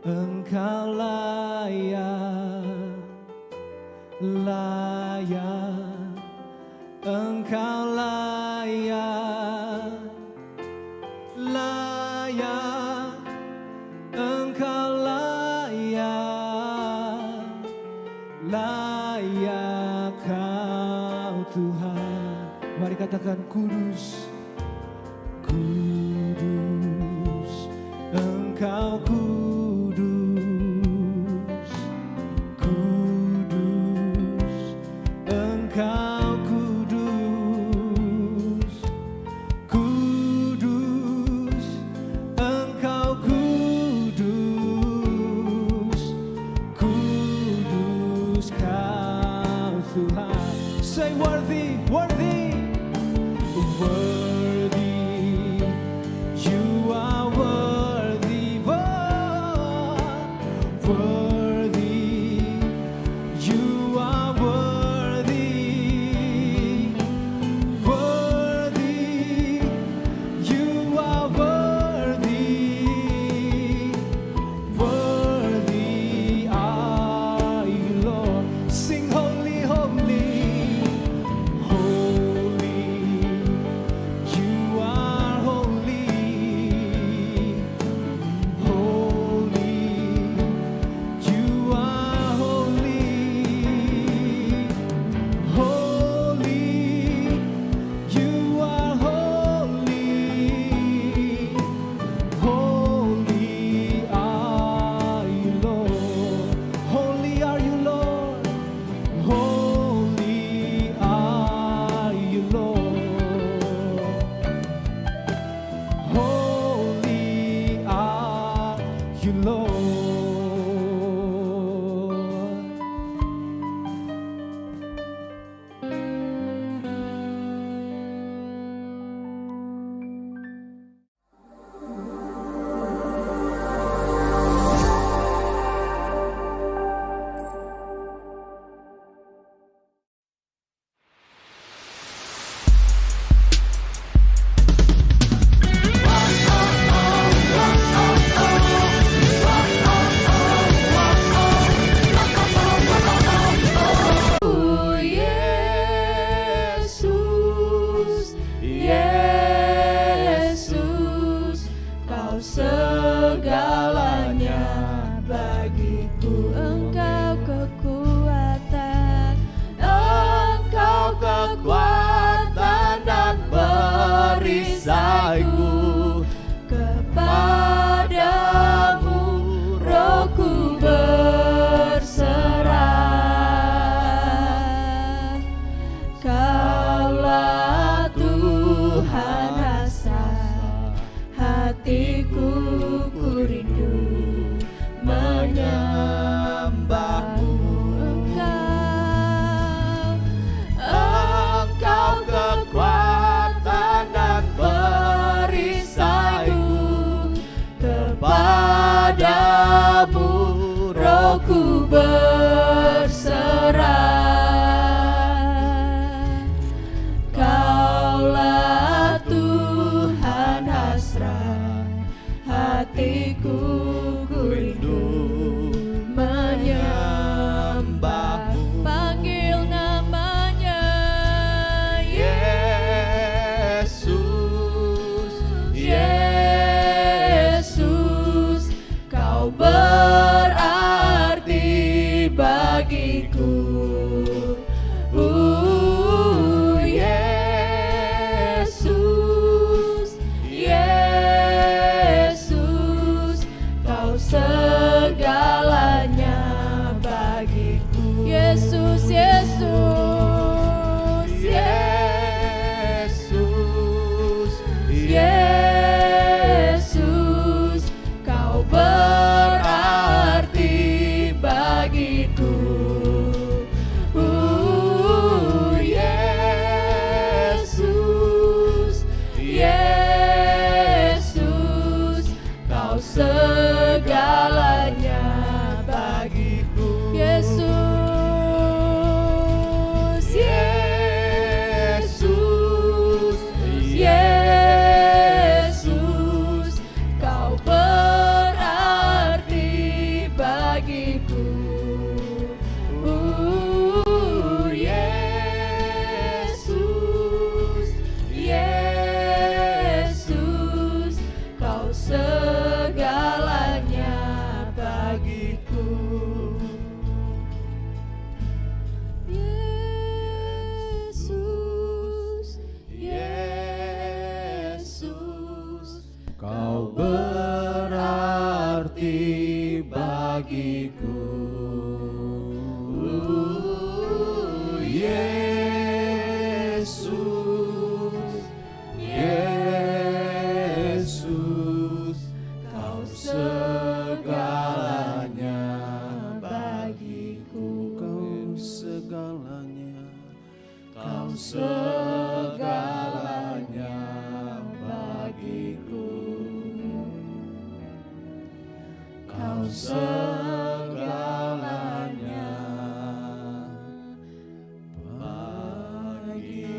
Engkau layak, layak, Engkau layak, layak, Engkau layak, layak Kau Tuhan. Mari katakan kudus, kudus, Engkau kudus. Say worthy, worthy, worthy, you are worthy, worthy, you are worthy, worthy, you are worthy, worthy are you, Lord. Sing holy, holy. segalanya bagiku, Kau segalanya bagiku.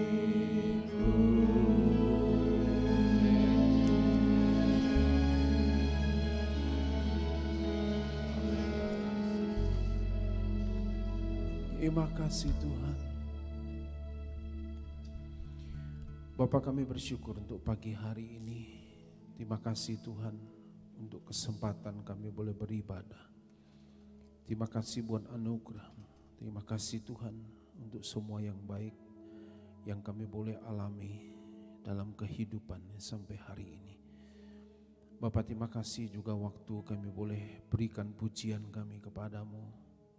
Terima kasih Tuhan. Bapa, kami bersyukur untuk pagi hari ini. Terima kasih Tuhan untuk kesempatan kami boleh beribadah. Terima kasih buat anugerah. Terima kasih Tuhan untuk semua yang baik yang kami boleh alami dalam kehidupan sampai hari ini. Bapa, terima kasih juga waktu kami boleh berikan pujian kami kepadamu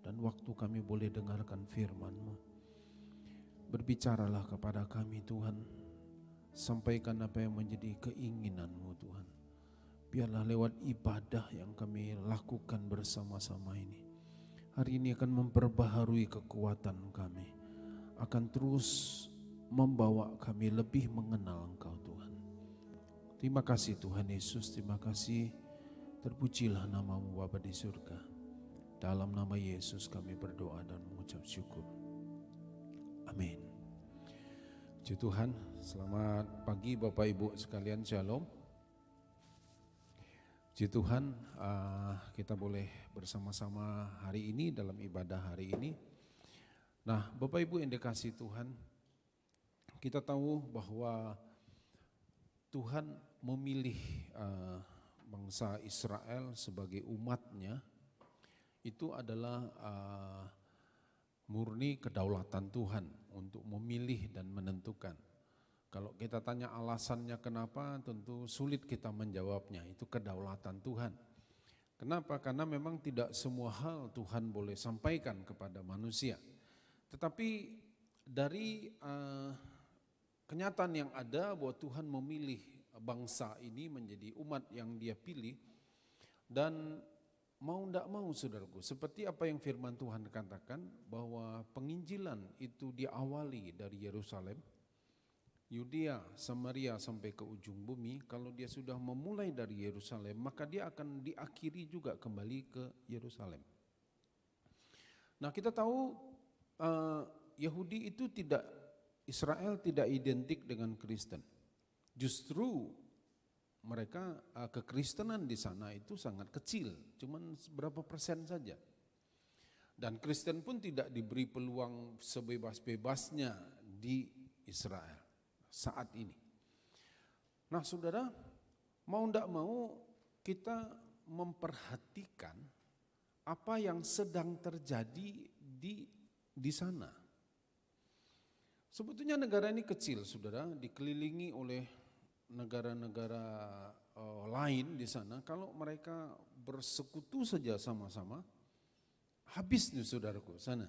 dan waktu kami boleh dengarkan firman-Mu. Berbicaralah kepada kami Tuhan, sampaikan apa yang menjadi keinginan-Mu Tuhan. Biarlah lewat ibadah yang kami lakukan bersama-sama ini, hari ini akan memperbaharui kekuatan kami, akan terus membawa kami lebih mengenal Engkau Tuhan. Terima kasih Tuhan Yesus, terima kasih. Terpujilah nama-Mu Bapa di surga. Dalam nama Yesus kami berdoa dan mengucap syukur. Amin. Puji Tuhan, selamat pagi Bapak Ibu sekalian, shalom. Puji Tuhan, kita boleh bersama-sama hari ini dalam ibadah hari ini. Nah, Bapak Ibu yang dikasihi Tuhan, kita tahu bahwa Tuhan memilih bangsa Israel sebagai umatnya. Itu adalah murni kedaulatan Tuhan untuk memilih dan menentukan. Kalau kita tanya alasannya kenapa, tentu sulit kita menjawabnya. Itu kedaulatan Tuhan. Kenapa? Karena memang tidak semua hal Tuhan boleh sampaikan kepada manusia. Tetapi dari kenyataan yang ada bahwa Tuhan memilih bangsa ini menjadi umat yang Dia pilih, dan mau tidak mau saudaraku, seperti apa yang firman Tuhan katakan bahwa penginjilan itu diawali dari Yerusalem, Yudea, Samaria sampai ke ujung bumi. Kalau dia sudah memulai dari Yerusalem, maka dia akan diakhiri juga kembali ke Yerusalem. Nah, kita tahu Yahudi itu Israel tidak identik dengan Kristen. Justru mereka kekristenan di sana itu sangat kecil, cuman berapa persen saja. Dan Kristen pun tidak diberi peluang sebebas-bebasnya di Israel saat ini. Nah saudara, mau tidak mau kita memperhatikan apa yang sedang terjadi di sana. Sebetulnya negara ini kecil saudara, dikelilingi oleh negara-negara lain di sana. Kalau mereka bersekutu saja sama-sama, habis nih saudaraku sana.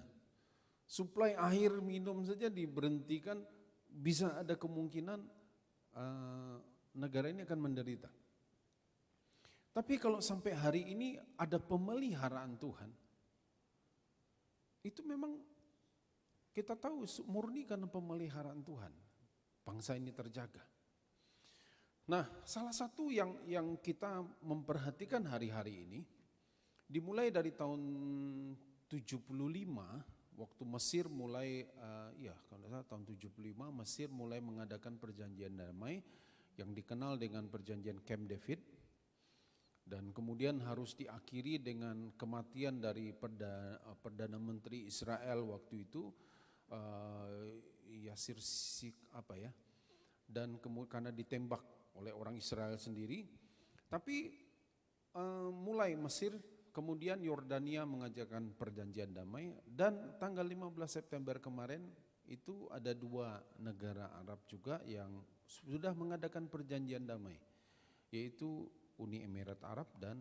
Suplai air minum saja diberhentikan, bisa ada kemungkinan negara ini akan menderita. Tapi kalau sampai hari ini ada pemeliharaan Tuhan, itu memang kita tahu murni karena pemeliharaan Tuhan, bangsa ini terjaga. Nah, salah satu yang kita memperhatikan hari-hari ini, dimulai dari tahun 75, waktu Mesir mulai, kalau tidak salah tahun 75, Mesir mulai mengadakan perjanjian damai yang dikenal dengan perjanjian Camp David, dan kemudian harus diakhiri dengan kematian dari Perdana Menteri Israel waktu itu, Yasir dan kemudian karena ditembak oleh orang Israel sendiri. Tapi mulai Mesir, kemudian Yordania mengajarkan perjanjian damai, dan tanggal 15 September kemarin itu ada 2 negara Arab juga yang sudah mengadakan perjanjian damai, yaitu Uni Emirat Arab dan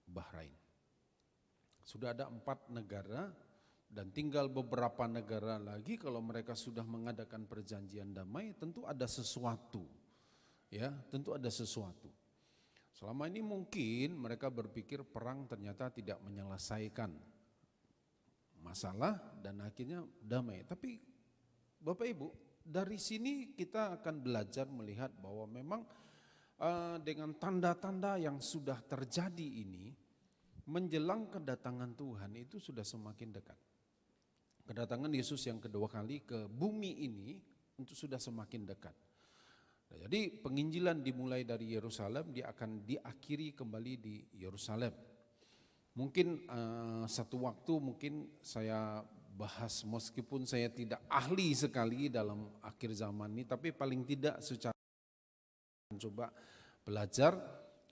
Bahrain. Sudah ada 4 negara dan tinggal beberapa negara lagi. Kalau mereka sudah mengadakan perjanjian damai, tentu ada sesuatu, ya, tentu ada sesuatu. Selama ini mungkin mereka berpikir perang ternyata tidak menyelesaikan masalah dan akhirnya damai. Tapi Bapak Ibu, dari sini kita akan belajar melihat bahwa memang dengan tanda-tanda yang sudah terjadi ini, menjelang kedatangan Tuhan itu sudah semakin dekat. Kedatangan Yesus yang kedua kali ke bumi ini untuk sudah semakin dekat. Nah, jadi penginjilan dimulai dari Yerusalem, dia akan diakhiri kembali di Yerusalem. Mungkin satu waktu mungkin saya bahas, meskipun saya tidak ahli sekali dalam akhir zaman ini, tapi paling tidak secara coba belajar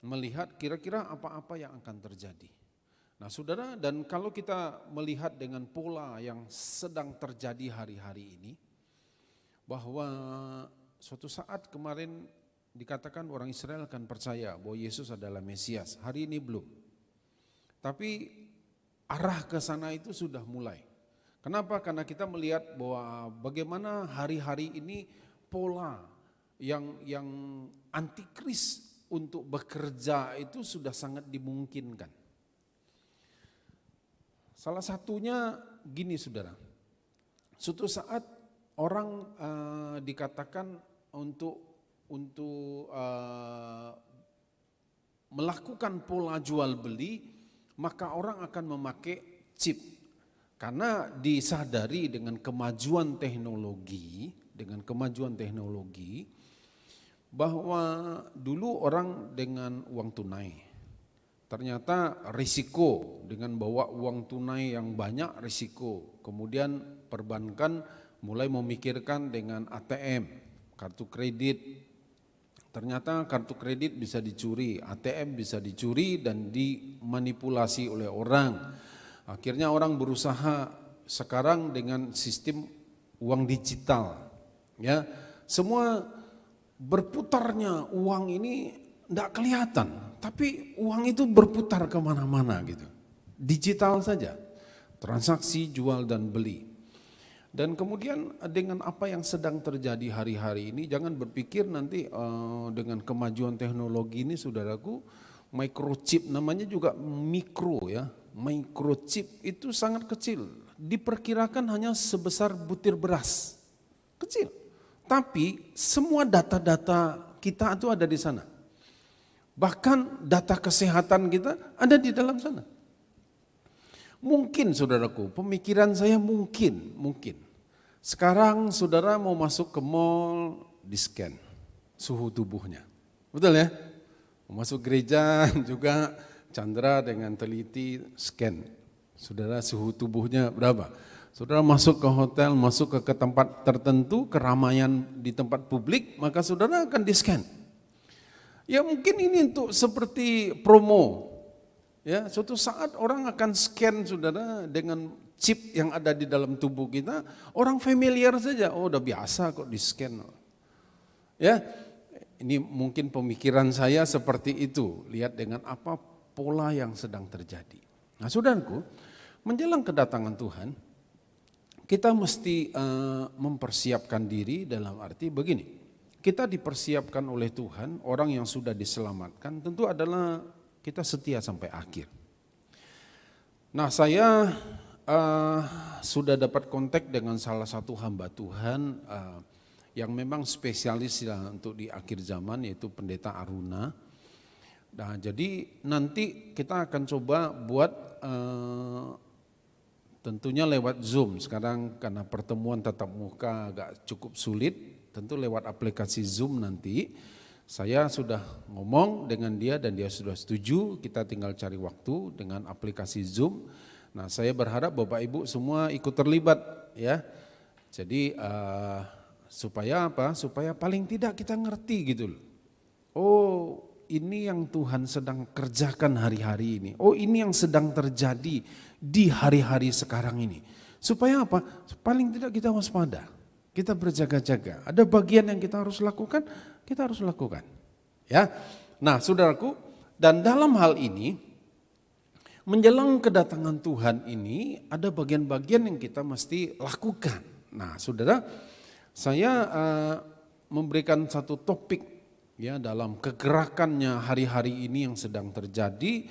melihat kira-kira apa-apa yang akan terjadi. Nah saudara, dan kalau kita melihat dengan pola yang sedang terjadi hari-hari ini, bahwa suatu saat kemarin dikatakan orang Israel akan percaya bahwa Yesus adalah Mesias, hari ini belum. Tapi arah ke sana itu sudah mulai. Kenapa? Karena kita melihat bahwa bagaimana hari-hari ini pola yang antikris untuk bekerja itu sudah sangat dimungkinkan. Salah satunya gini saudara, suatu saat orang dikatakan untuk melakukan pola jual beli, maka orang akan memakai chip. Karena disadari dengan kemajuan teknologi, bahwa dulu orang dengan uang tunai. Ternyata risiko dengan bawa uang tunai yang banyak risiko. Kemudian perbankan mulai memikirkan dengan ATM, kartu kredit. Ternyata kartu kredit bisa dicuri, ATM bisa dicuri dan dimanipulasi oleh orang. Akhirnya orang berusaha sekarang dengan sistem uang digital. Ya, semua berputarnya uang ini tidak kelihatan, tapi uang itu berputar kemana-mana gitu. Digital saja, transaksi jual dan beli. Dan kemudian dengan apa yang sedang terjadi hari-hari ini, jangan berpikir nanti dengan kemajuan teknologi ini saudaraku, microchip namanya juga mikro ya, microchip itu sangat kecil, diperkirakan hanya sebesar butir beras, kecil. Tapi semua data-data kita itu ada di sana. Bahkan data kesehatan kita ada di dalam sana. Mungkin saudaraku, pemikiran saya mungkin. Sekarang saudara mau masuk ke mall, di scan suhu tubuhnya. Betul ya? Mau masuk gereja juga Chandra dengan teliti scan. Saudara suhu tubuhnya berapa? Saudara masuk ke hotel, masuk ke tempat tertentu, keramaian di tempat publik, maka saudara akan di scan. Ya mungkin ini untuk seperti promo. Ya, suatu saat orang akan scan saudara dengan chip yang ada di dalam tubuh kita, orang familiar saja, oh udah biasa kok di scan. Ya, ini mungkin pemikiran saya seperti itu, lihat dengan apa pola yang sedang terjadi. Nah saudaraku, menjelang kedatangan Tuhan, kita mesti mempersiapkan diri dalam arti begini. Kita dipersiapkan oleh Tuhan, orang yang sudah diselamatkan tentu adalah kita setia sampai akhir. Nah saya sudah dapat kontak dengan salah satu hamba Tuhan yang memang spesialis untuk di akhir zaman, yaitu Pendeta Aruna. Nah jadi nanti kita akan coba buat tentunya lewat Zoom. Sekarang karena pertemuan tatap muka agak cukup sulit, tentu lewat aplikasi Zoom nanti. Saya sudah ngomong dengan dia dan dia sudah setuju, kita tinggal cari waktu dengan aplikasi Zoom. Nah saya berharap Bapak Ibu semua ikut terlibat ya. Jadi supaya apa? Supaya paling tidak kita ngerti gitu loh. Oh ini yang Tuhan sedang kerjakan hari-hari ini. Oh ini yang sedang terjadi di hari-hari sekarang ini. Supaya apa? Paling tidak kita waspada. Kita berjaga-jaga. Ada bagian yang kita harus lakukan, kita harus lakukan. Ya. Nah, saudaraku, dan dalam hal ini menjelang kedatangan Tuhan ini ada bagian-bagian yang kita mesti lakukan. Nah, saudara, saya memberikan satu topik ya dalam kegerakannya hari-hari ini yang sedang terjadi,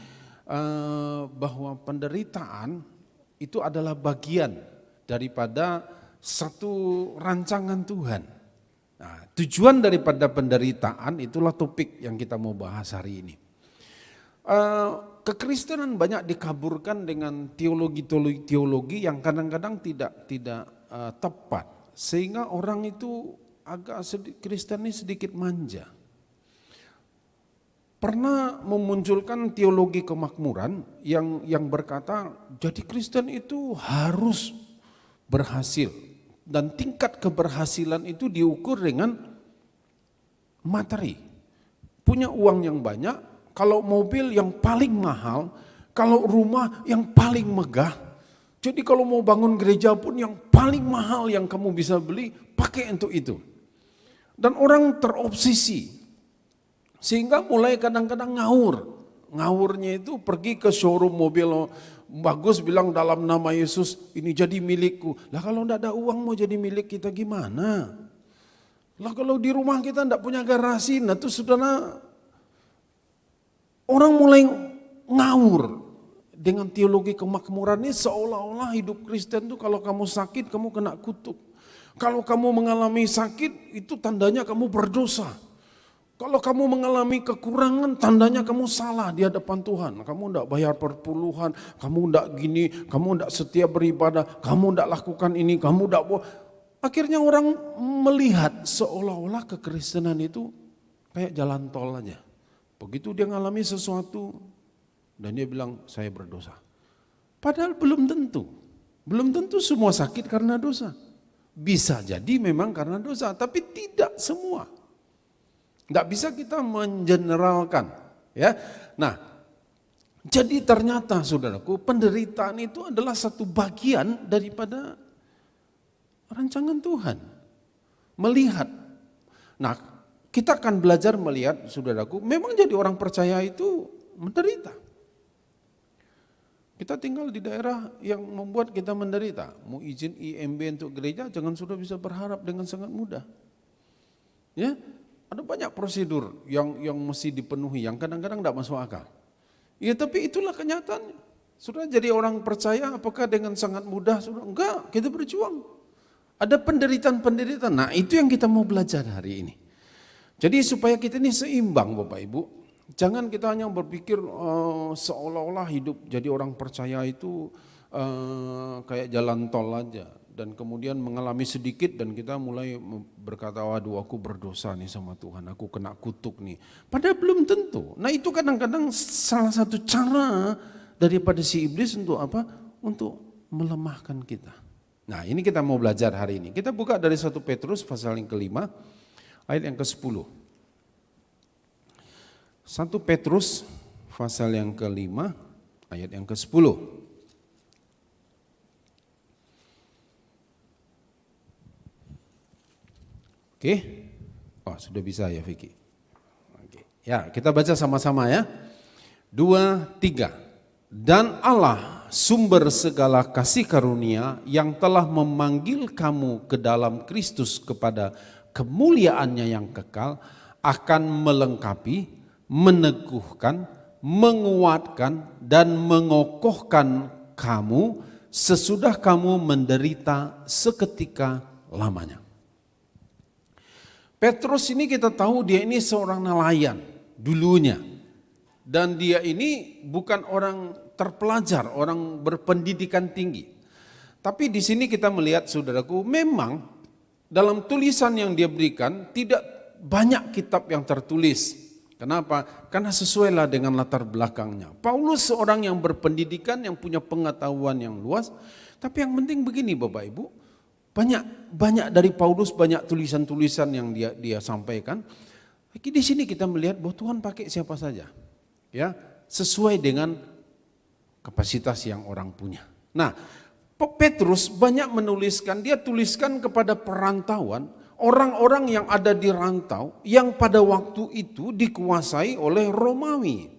bahwa penderitaan itu adalah bagian daripada satu rancangan Tuhan. Nah, tujuan daripada penderitaan itulah topik yang kita mau bahas hari ini. Kekristenan banyak dikaburkan dengan teologi yang kadang-kadang tidak tepat, sehingga orang itu Kristen ini sedikit manja. Pernah memunculkan teologi kemakmuran yang berkata jadi Kristen itu harus berhasil, dan tingkat keberhasilan itu diukur dengan materi. Punya uang yang banyak, kalau mobil yang paling mahal, kalau rumah yang paling megah. Jadi kalau mau bangun gereja pun yang paling mahal yang kamu bisa beli, pakai untuk itu. Dan orang terobsesi, sehingga mulai kadang-kadang ngawur. Ngawurnya itu pergi ke showroom mobil bagus, bilang dalam nama Yesus ini jadi milikku. Lah kalau enggak ada uang mau jadi milik kita gimana? Lah kalau di rumah kita enggak punya garasi, nah itu saudara, orang mulai ngawur dengan teologi kemakmuran ini, seolah-olah hidup Kristen itu kalau kamu sakit kamu kena kutuk. Kalau kamu mengalami sakit itu tandanya kamu berdosa. Kalau kamu mengalami kekurangan tandanya kamu salah di hadapan Tuhan. Kamu tidak bayar perpuluhan, kamu tidak gini, kamu tidak setia beribadah, kamu tidak lakukan ini, kamu tidak boleh. Akhirnya orang melihat seolah-olah kekristenan itu kayak jalan tol aja. Begitu dia mengalami sesuatu dan dia bilang saya berdosa. Padahal belum tentu semua sakit karena dosa. Bisa jadi memang karena dosa, tapi tidak semua. Tidak bisa kita mengeneralkan, ya. Nah, jadi ternyata saudaraku, penderitaan itu adalah satu bagian daripada rancangan Tuhan. Melihat. Nah, kita akan belajar melihat, saudaraku, memang jadi orang percaya itu menderita. Kita tinggal di daerah yang membuat kita menderita. Mau izin IMB untuk gereja, jangan sudah bisa berharap dengan sangat mudah. Ya, ada banyak prosedur yang mesti dipenuhi, yang kadang-kadang tidak masuk akal. Ya, tapi itulah kenyataannya. Sudah jadi orang percaya, apakah dengan sangat mudah? Sudah enggak, kita berjuang. Ada penderitaan-penderitaan. Nah, itu yang kita mau belajar hari ini. Jadi supaya kita ini seimbang, Bapak Ibu. Jangan kita hanya berpikir seolah-olah hidup jadi orang percaya itu kayak jalan tol aja. Dan kemudian mengalami sedikit dan kita mulai berkata, waduh aku berdosa nih sama Tuhan, aku kena kutuk nih. Padahal belum tentu. Nah itu kadang-kadang salah satu cara daripada si iblis untuk apa? Untuk melemahkan kita. Nah ini kita mau belajar hari ini. Kita buka dari 1 Petrus pasal yang ke-5 ayat yang ke-10. 1 Petrus pasal yang ke-5 ayat yang ke-10. Oke. Oh, sudah bisa ya Vicky. Oke. Ya, kita baca sama-sama ya. 2, 3. Dan Allah sumber segala kasih karunia yang telah memanggil kamu ke dalam Kristus kepada kemuliaannya yang kekal akan melengkapi, meneguhkan, menguatkan dan mengokohkan kamu sesudah kamu menderita seketika lamanya. Petrus ini kita tahu dia ini seorang nelayan dulunya. Dan dia ini bukan orang terpelajar, orang berpendidikan tinggi. Tapi di sini kita melihat saudaraku, memang dalam tulisan yang dia berikan tidak banyak kitab yang tertulis. Kenapa? Karena sesuailah dengan latar belakangnya. Paulus seorang yang berpendidikan, yang punya pengetahuan yang luas. Tapi yang penting begini Bapak Ibu, banyak dari Paulus, banyak tulisan-tulisan yang dia sampaikan. Di sini kita melihat bahwa Tuhan pakai siapa saja, ya, sesuai dengan kapasitas yang orang punya. Nah, Petrus banyak menuliskan, dia tuliskan kepada perantauan, orang-orang yang ada di rantau yang pada waktu itu dikuasai oleh Romawi.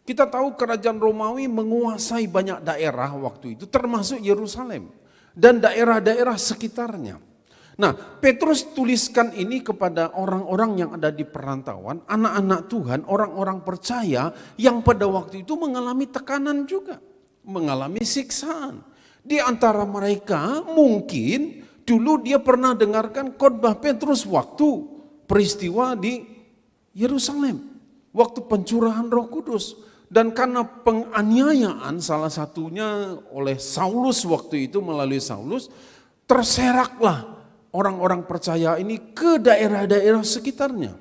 Kita tahu kerajaan Romawi menguasai banyak daerah waktu itu, termasuk Yerusalem dan daerah-daerah sekitarnya. Nah, Petrus tuliskan ini kepada orang-orang yang ada di perantauan, anak-anak Tuhan, orang-orang percaya yang pada waktu itu mengalami tekanan juga, mengalami siksaan. Di antara mereka mungkin dulu dia pernah dengarkan khotbah Petrus waktu peristiwa di Yerusalem, waktu pencurahan Roh Kudus. Dan karena penganiayaan salah satunya oleh Saulus waktu itu, melalui Saulus, terseraklah orang-orang percaya ini ke daerah-daerah sekitarnya.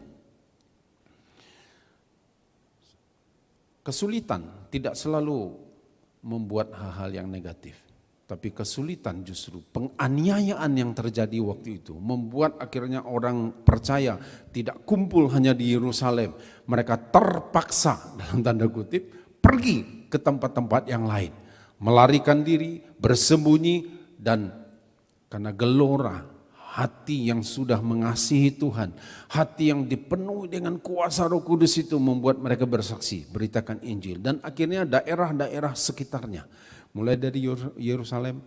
Kesulitan tidak selalu membuat hal-hal yang negatif, tapi kesulitan justru penganiayaan yang terjadi waktu itu membuat akhirnya orang percaya tidak kumpul hanya di Yerusalem. Mereka terpaksa dalam tanda kutip pergi ke tempat-tempat yang lain, melarikan diri, bersembunyi, dan karena gelora hati yang sudah mengasihi Tuhan, hati yang dipenuhi dengan kuasa Roh Kudus itu membuat mereka bersaksi, beritakan Injil. Dan akhirnya daerah-daerah sekitarnya, mulai dari Yerusalem,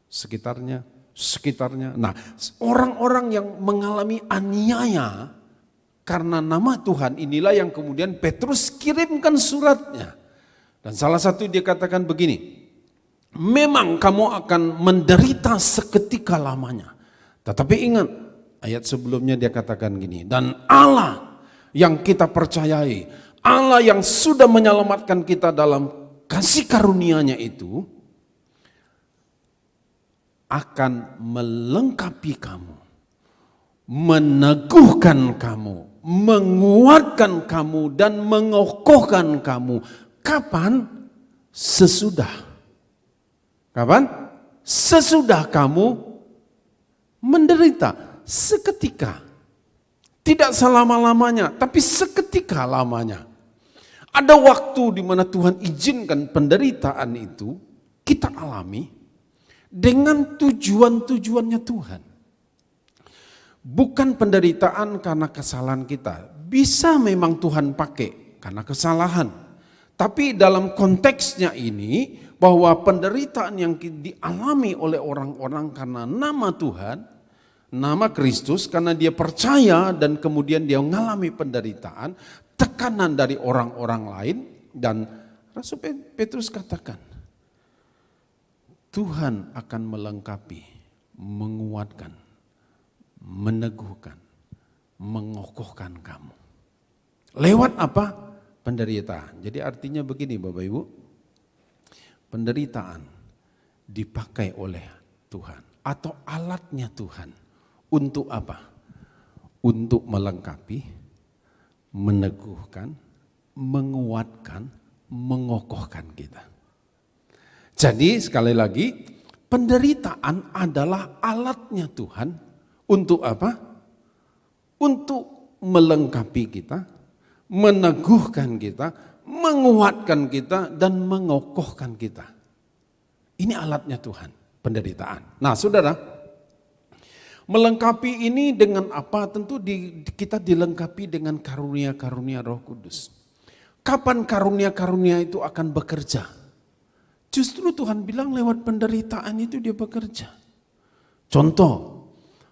sekitarnya. Nah, orang-orang yang mengalami aniaya karena nama Tuhan inilah yang kemudian Petrus kirimkan suratnya. Dan salah satu dia katakan begini, memang kamu akan menderita seketika lamanya. Tetapi ingat, ayat sebelumnya dia katakan gini, dan Allah yang kita percayai, Allah yang sudah menyelamatkan kita dalam kasih karunia-Nya itu, akan melengkapi kamu, meneguhkan kamu, menguatkan kamu, dan mengokohkan kamu. Kapan? Sesudah. Kapan? Sesudah kamu menderita seketika. Tidak selama-lamanya, tapi seketika lamanya. Ada waktu di mana Tuhan izinkan penderitaan itu kita alami dengan tujuan-tujuannya Tuhan. Bukan penderitaan karena kesalahan kita. Bisa memang Tuhan pakai karena kesalahan. Tapi dalam konteksnya ini, bahwa penderitaan yang dialami oleh orang-orang karena nama Tuhan, nama Kristus, karena dia percaya dan kemudian dia mengalami penderitaan, tekanan dari orang-orang lain, dan Rasul Petrus katakan, Tuhan akan melengkapi, menguatkan, meneguhkan, mengokohkan kamu. Lewat apa? Penderitaan. Jadi artinya begini Bapak Ibu, penderitaan dipakai oleh Tuhan atau alatnya Tuhan untuk apa? Untuk melengkapi, meneguhkan, menguatkan, mengokohkan kita. Jadi sekali lagi, penderitaan adalah alatnya Tuhan untuk apa? Untuk melengkapi kita, meneguhkan kita, menguatkan kita, dan mengokohkan kita. Ini alatnya Tuhan, penderitaan. Nah saudara, melengkapi ini dengan apa? Tentu kita dilengkapi dengan karunia-karunia Roh Kudus. Kapan karunia-karunia itu akan bekerja? Justru Tuhan bilang lewat penderitaan itu dia bekerja. Contoh,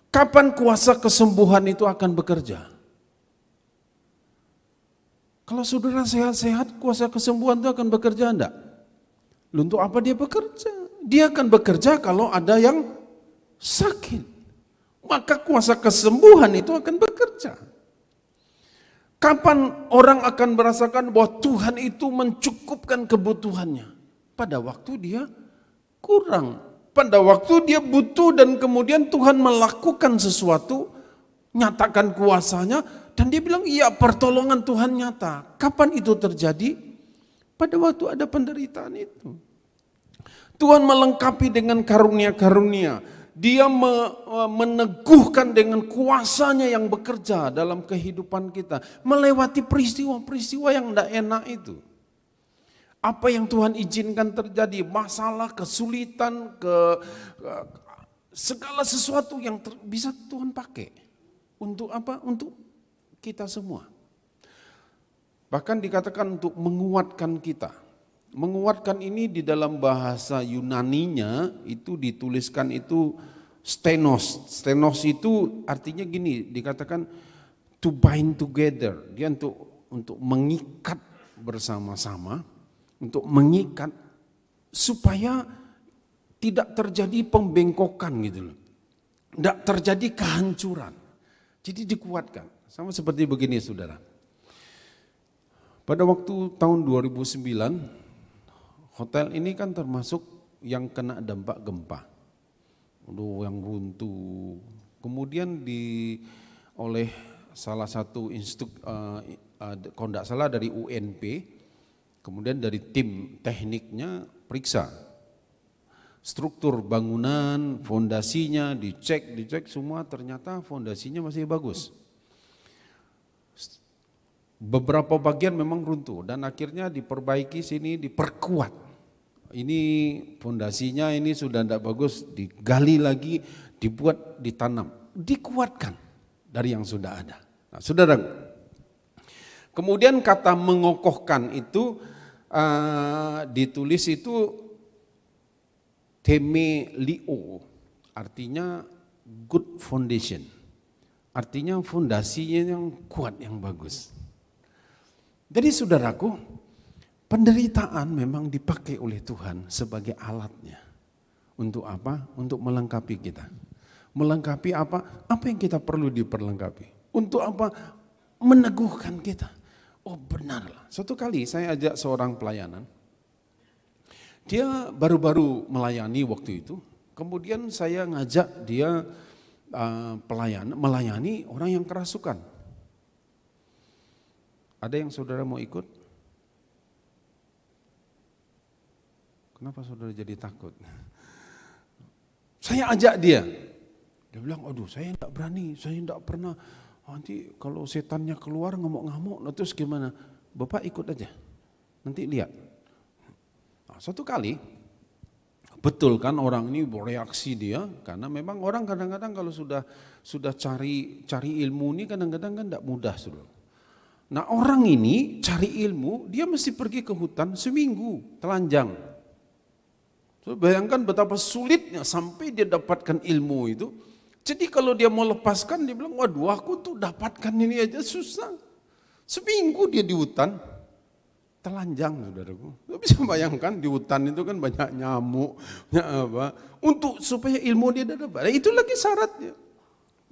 kapan kuasa kesembuhan itu akan bekerja? Kalau saudara sehat-sehat, kuasa kesembuhan itu akan bekerja enggak? Untuk apa dia bekerja? Dia akan bekerja kalau ada yang sakit. Maka kuasa kesembuhan itu akan bekerja. Kapan orang akan merasakan bahwa Tuhan itu mencukupkan kebutuhannya? Pada waktu dia kurang. Pada waktu dia butuh dan kemudian Tuhan melakukan sesuatu, nyatakan kuasanya, dan dia bilang, iya pertolongan Tuhan nyata. Kapan itu terjadi? Pada waktu ada penderitaan itu. Tuhan melengkapi dengan karunia-karunia. Dia meneguhkan dengan kuasanya yang bekerja dalam kehidupan kita. Melewati peristiwa-peristiwa yang tidak enak itu. Apa yang Tuhan izinkan terjadi, masalah, kesulitan, segala sesuatu yang bisa Tuhan pakai. Untuk apa? Untuk kita semua. Bahkan dikatakan untuk menguatkan kita. Menguatkan ini di dalam bahasa Yunaninya itu dituliskan itu stenos. Stenos itu artinya gini, dikatakan to bind together. Dia untuk mengikat bersama-sama, untuk mengikat supaya tidak terjadi pembengkokan gitu loh. tidak terjadi kehancuran. Jadi dikuatkan. Sama seperti begini saudara. Pada waktu tahun 2009, hotel ini kan termasuk yang kena dampak gempa. Yang runtuh. Kemudian oleh salah satu kalau tidak salah dari UNP, kemudian dari tim tekniknya periksa struktur bangunan, fondasinya dicek semua, ternyata fondasinya masih bagus. Beberapa bagian memang runtuh dan akhirnya diperbaiki sini, diperkuat. Ini fondasinya ini sudah tidak bagus, digali lagi, dibuat, ditanam, dikuatkan dari yang sudah ada. Nah, saudara, kemudian kata mengokohkan itu ditulis itu temelio, artinya good foundation, artinya fondasinya yang kuat, yang bagus. Jadi saudaraku, penderitaan memang dipakai oleh Tuhan sebagai alatnya. Untuk apa? Untuk melengkapi kita. Melengkapi apa? Apa yang kita perlu diperlengkapi. Untuk apa? Meneguhkan kita. Oh benarlah. Suatu kali saya ajak seorang pelayanan. Dia baru-baru melayani waktu itu. Kemudian saya ngajak dia melayani orang yang kerasukan. Ada yang saudara mau ikut? Kenapa saudara jadi takut? Saya ajak dia. Dia bilang, aduh saya tidak berani, saya tidak pernah. Nanti kalau setannya keluar ngamuk-ngamuk, terus gimana? Bapak ikut aja, nanti lihat. Nah, suatu kali, betul kan orang ini bereaksi dia, karena memang orang kadang-kadang kalau sudah cari ilmu ini kadang-kadang kan tidak mudah saudara. Nah orang ini cari ilmu, dia mesti pergi ke hutan seminggu, telanjang. So, bayangkan betapa sulitnya sampai dia dapatkan ilmu itu. Jadi kalau dia mau lepaskan, dia bilang, waduh aku tuh dapatkan ini aja susah. Seminggu dia di hutan, telanjang saudaraku. Lo bisa bayangkan di hutan itu kan banyak nyamuk, apa. Untuk supaya ilmu dia dapat, itu lagi syaratnya.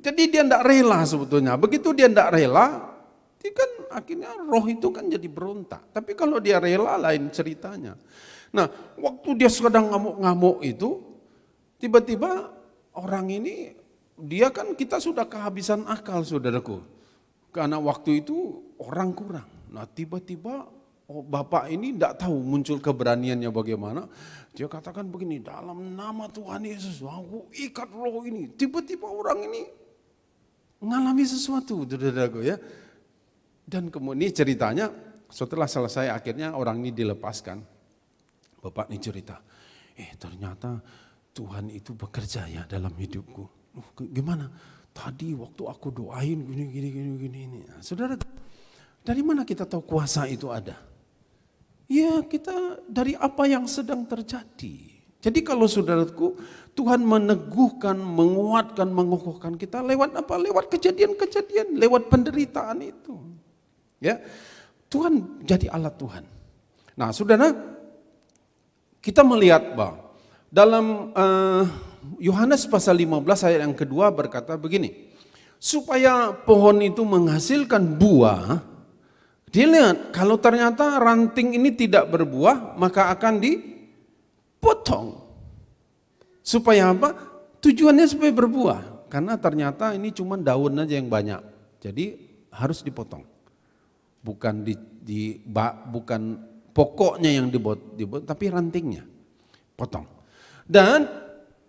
Jadi dia tidak rela sebetulnya. Begitu dia tidak rela, kan akhirnya roh itu kan jadi berontak. Tapi kalau dia rela lain ceritanya. Nah waktu dia sedang ngamuk-ngamuk itu, tiba-tiba orang ini, dia kan kita sudah kehabisan akal saudaraku. Karena waktu itu orang kurang. Nah tiba-tiba bapak ini tidak tahu muncul keberaniannya bagaimana. Dia katakan begini, dalam nama Tuhan Yesus, aku ikat roh ini. Tiba-tiba orang ini mengalami sesuatu saudaraku ya. Dan kemudian ceritanya setelah selesai akhirnya orang ini dilepaskan. Bapak ini cerita, ternyata Tuhan itu bekerja ya dalam hidupku. Gimana? Tadi waktu aku doain gini. Nah, saudara, dari mana kita tahu kuasa itu ada? Ya kita dari apa yang sedang terjadi. Jadi kalau saudaraku, Tuhan meneguhkan, menguatkan, mengokohkan kita lewat apa? Lewat kejadian-kejadian, lewat penderitaan itu. Ya, Tuhan jadi alat Tuhan. Nah, saudara, kita melihat bahwa dalam Yohanes pasal 15 ayat yang kedua berkata begini, supaya pohon itu menghasilkan buah, dilihat kalau ternyata ranting ini tidak berbuah, maka akan dipotong. Supaya apa? Tujuannya supaya berbuah, karena ternyata ini cuma daun aja yang banyak, jadi harus dipotong. Bukan bukan pokoknya yang dibuat, tapi rantingnya potong. Dan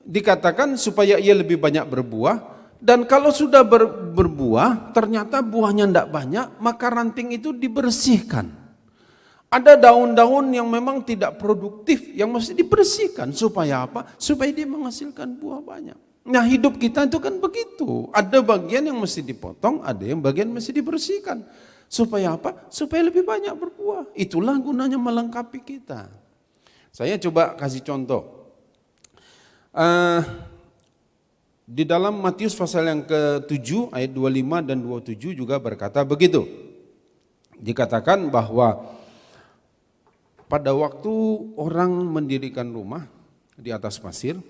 dikatakan supaya ia lebih banyak berbuah. Dan kalau sudah berbuah, ternyata buahnya tidak banyak, maka ranting itu dibersihkan. Ada daun-daun yang memang tidak produktif, yang mesti dibersihkan. Supaya apa? Supaya dia menghasilkan buah banyak. Nah hidup kita itu kan begitu. Ada bagian yang mesti dipotong, ada yang bagian mesti dibersihkan. Supaya apa? Supaya lebih banyak berbuah. Itulah gunanya melengkapi kita. Saya coba kasih contoh. Di dalam Matius pasal yang ke-7 ayat 25 dan 27 juga berkata begitu. Dikatakan bahwa pada waktu orang mendirikan rumah di atas pasir,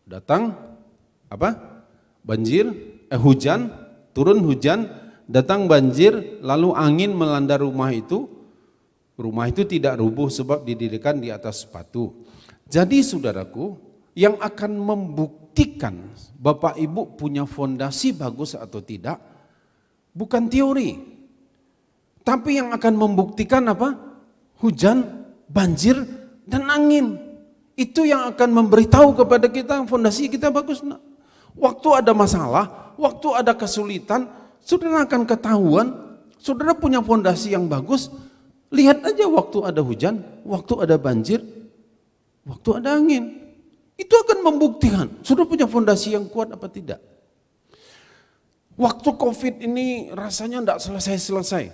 datang apa? Banjir, hujan, turun hujan, datang banjir, lalu angin melanda rumah itu. Rumah itu tidak rubuh sebab didirikan di atas batu. Jadi saudaraku, yang akan membuktikan Bapak Ibu punya fondasi bagus atau tidak, bukan teori. Tapi yang akan membuktikan apa? Hujan, banjir, dan angin. Itu yang akan memberitahu kepada kita fondasi kita bagus. Waktu ada masalah, waktu ada kesulitan, saudara akan ketahuan, saudara punya fondasi yang bagus. Lihat aja waktu ada hujan, waktu ada banjir, waktu ada angin. Itu akan membuktikan saudara punya fondasi yang kuat apa tidak. Waktu COVID ini rasanya tidak selesai-selesai.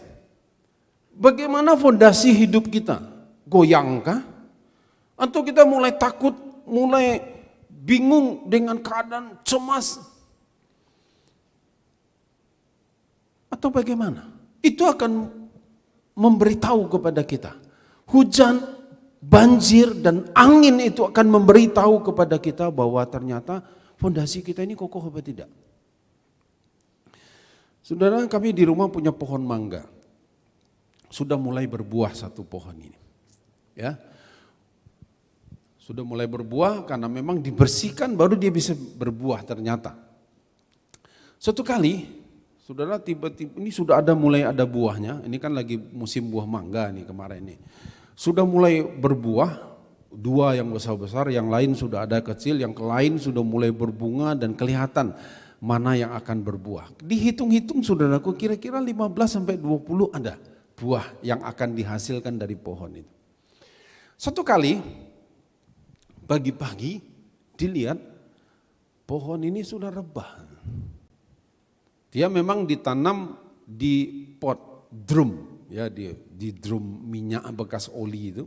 Bagaimana fondasi hidup kita? Goyangkah? Atau kita mulai takut, mulai bingung dengan keadaan cemas? Atau bagaimana? Itu akan memberitahu kepada kita. Hujan, banjir, dan angin itu akan memberitahu kepada kita bahwa ternyata fondasi kita ini kokoh apa tidak. Saudara, kami di rumah punya pohon mangga. Sudah mulai berbuah satu pohon ini. Ya. Sudah mulai berbuah karena memang dibersihkan baru dia bisa berbuah ternyata. Suatu kali saudara, tiba-tiba ini sudah mulai ada buahnya, ini kan lagi musim buah mangga nih kemarin nih. Sudah mulai berbuah, dua yang besar-besar, yang lain sudah ada kecil, yang lain sudah mulai berbunga dan kelihatan mana yang akan berbuah. Dihitung-hitung saudaraku kira-kira 15-20 ada buah yang akan dihasilkan dari pohon itu. Satu kali pagi-pagi dilihat pohon ini sudah rebah. Dia memang ditanam di pot drum, ya di drum minyak bekas oli itu.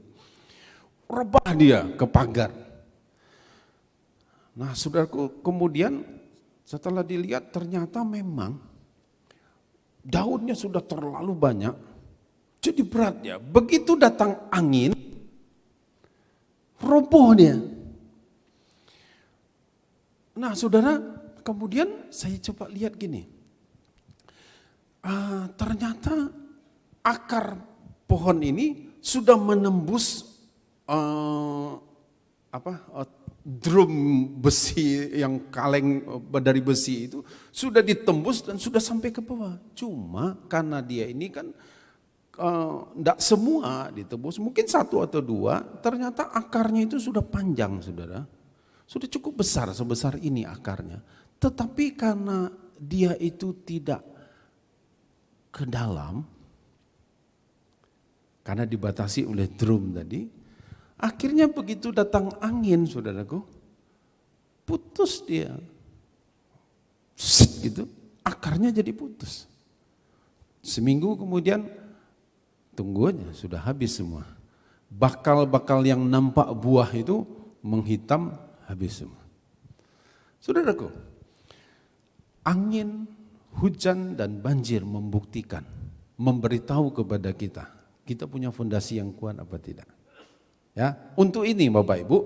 Rebah dia ke pagar. Nah, saudaraku, kemudian setelah dilihat ternyata memang daunnya sudah terlalu banyak. Jadi berat ya. Begitu datang angin, roboh dia. Nah, saudara, kemudian saya coba lihat gini. Ternyata akar pohon ini sudah menembus drum besi yang kaleng dari besi itu sudah ditembus dan sudah sampai ke bawah. Cuma karena dia ini kan tidak semua ditembus, mungkin satu atau dua, ternyata akarnya itu sudah panjang, saudara. Sudah cukup besar, sebesar ini akarnya. Tetapi karena dia itu tidak ke dalam, karena dibatasi oleh drum tadi, akhirnya begitu datang angin, saudaraku, putus dia. Set gitu, akarnya jadi putus. Seminggu kemudian, tunggu aja, sudah habis semua. Bakal-bakal yang nampak buah itu menghitam, habis semua. Saudaraku, angin, hujan dan banjir membuktikan, memberitahu kepada kita punya fondasi yang kuat apa tidak. Ya, untuk ini Bapak Ibu,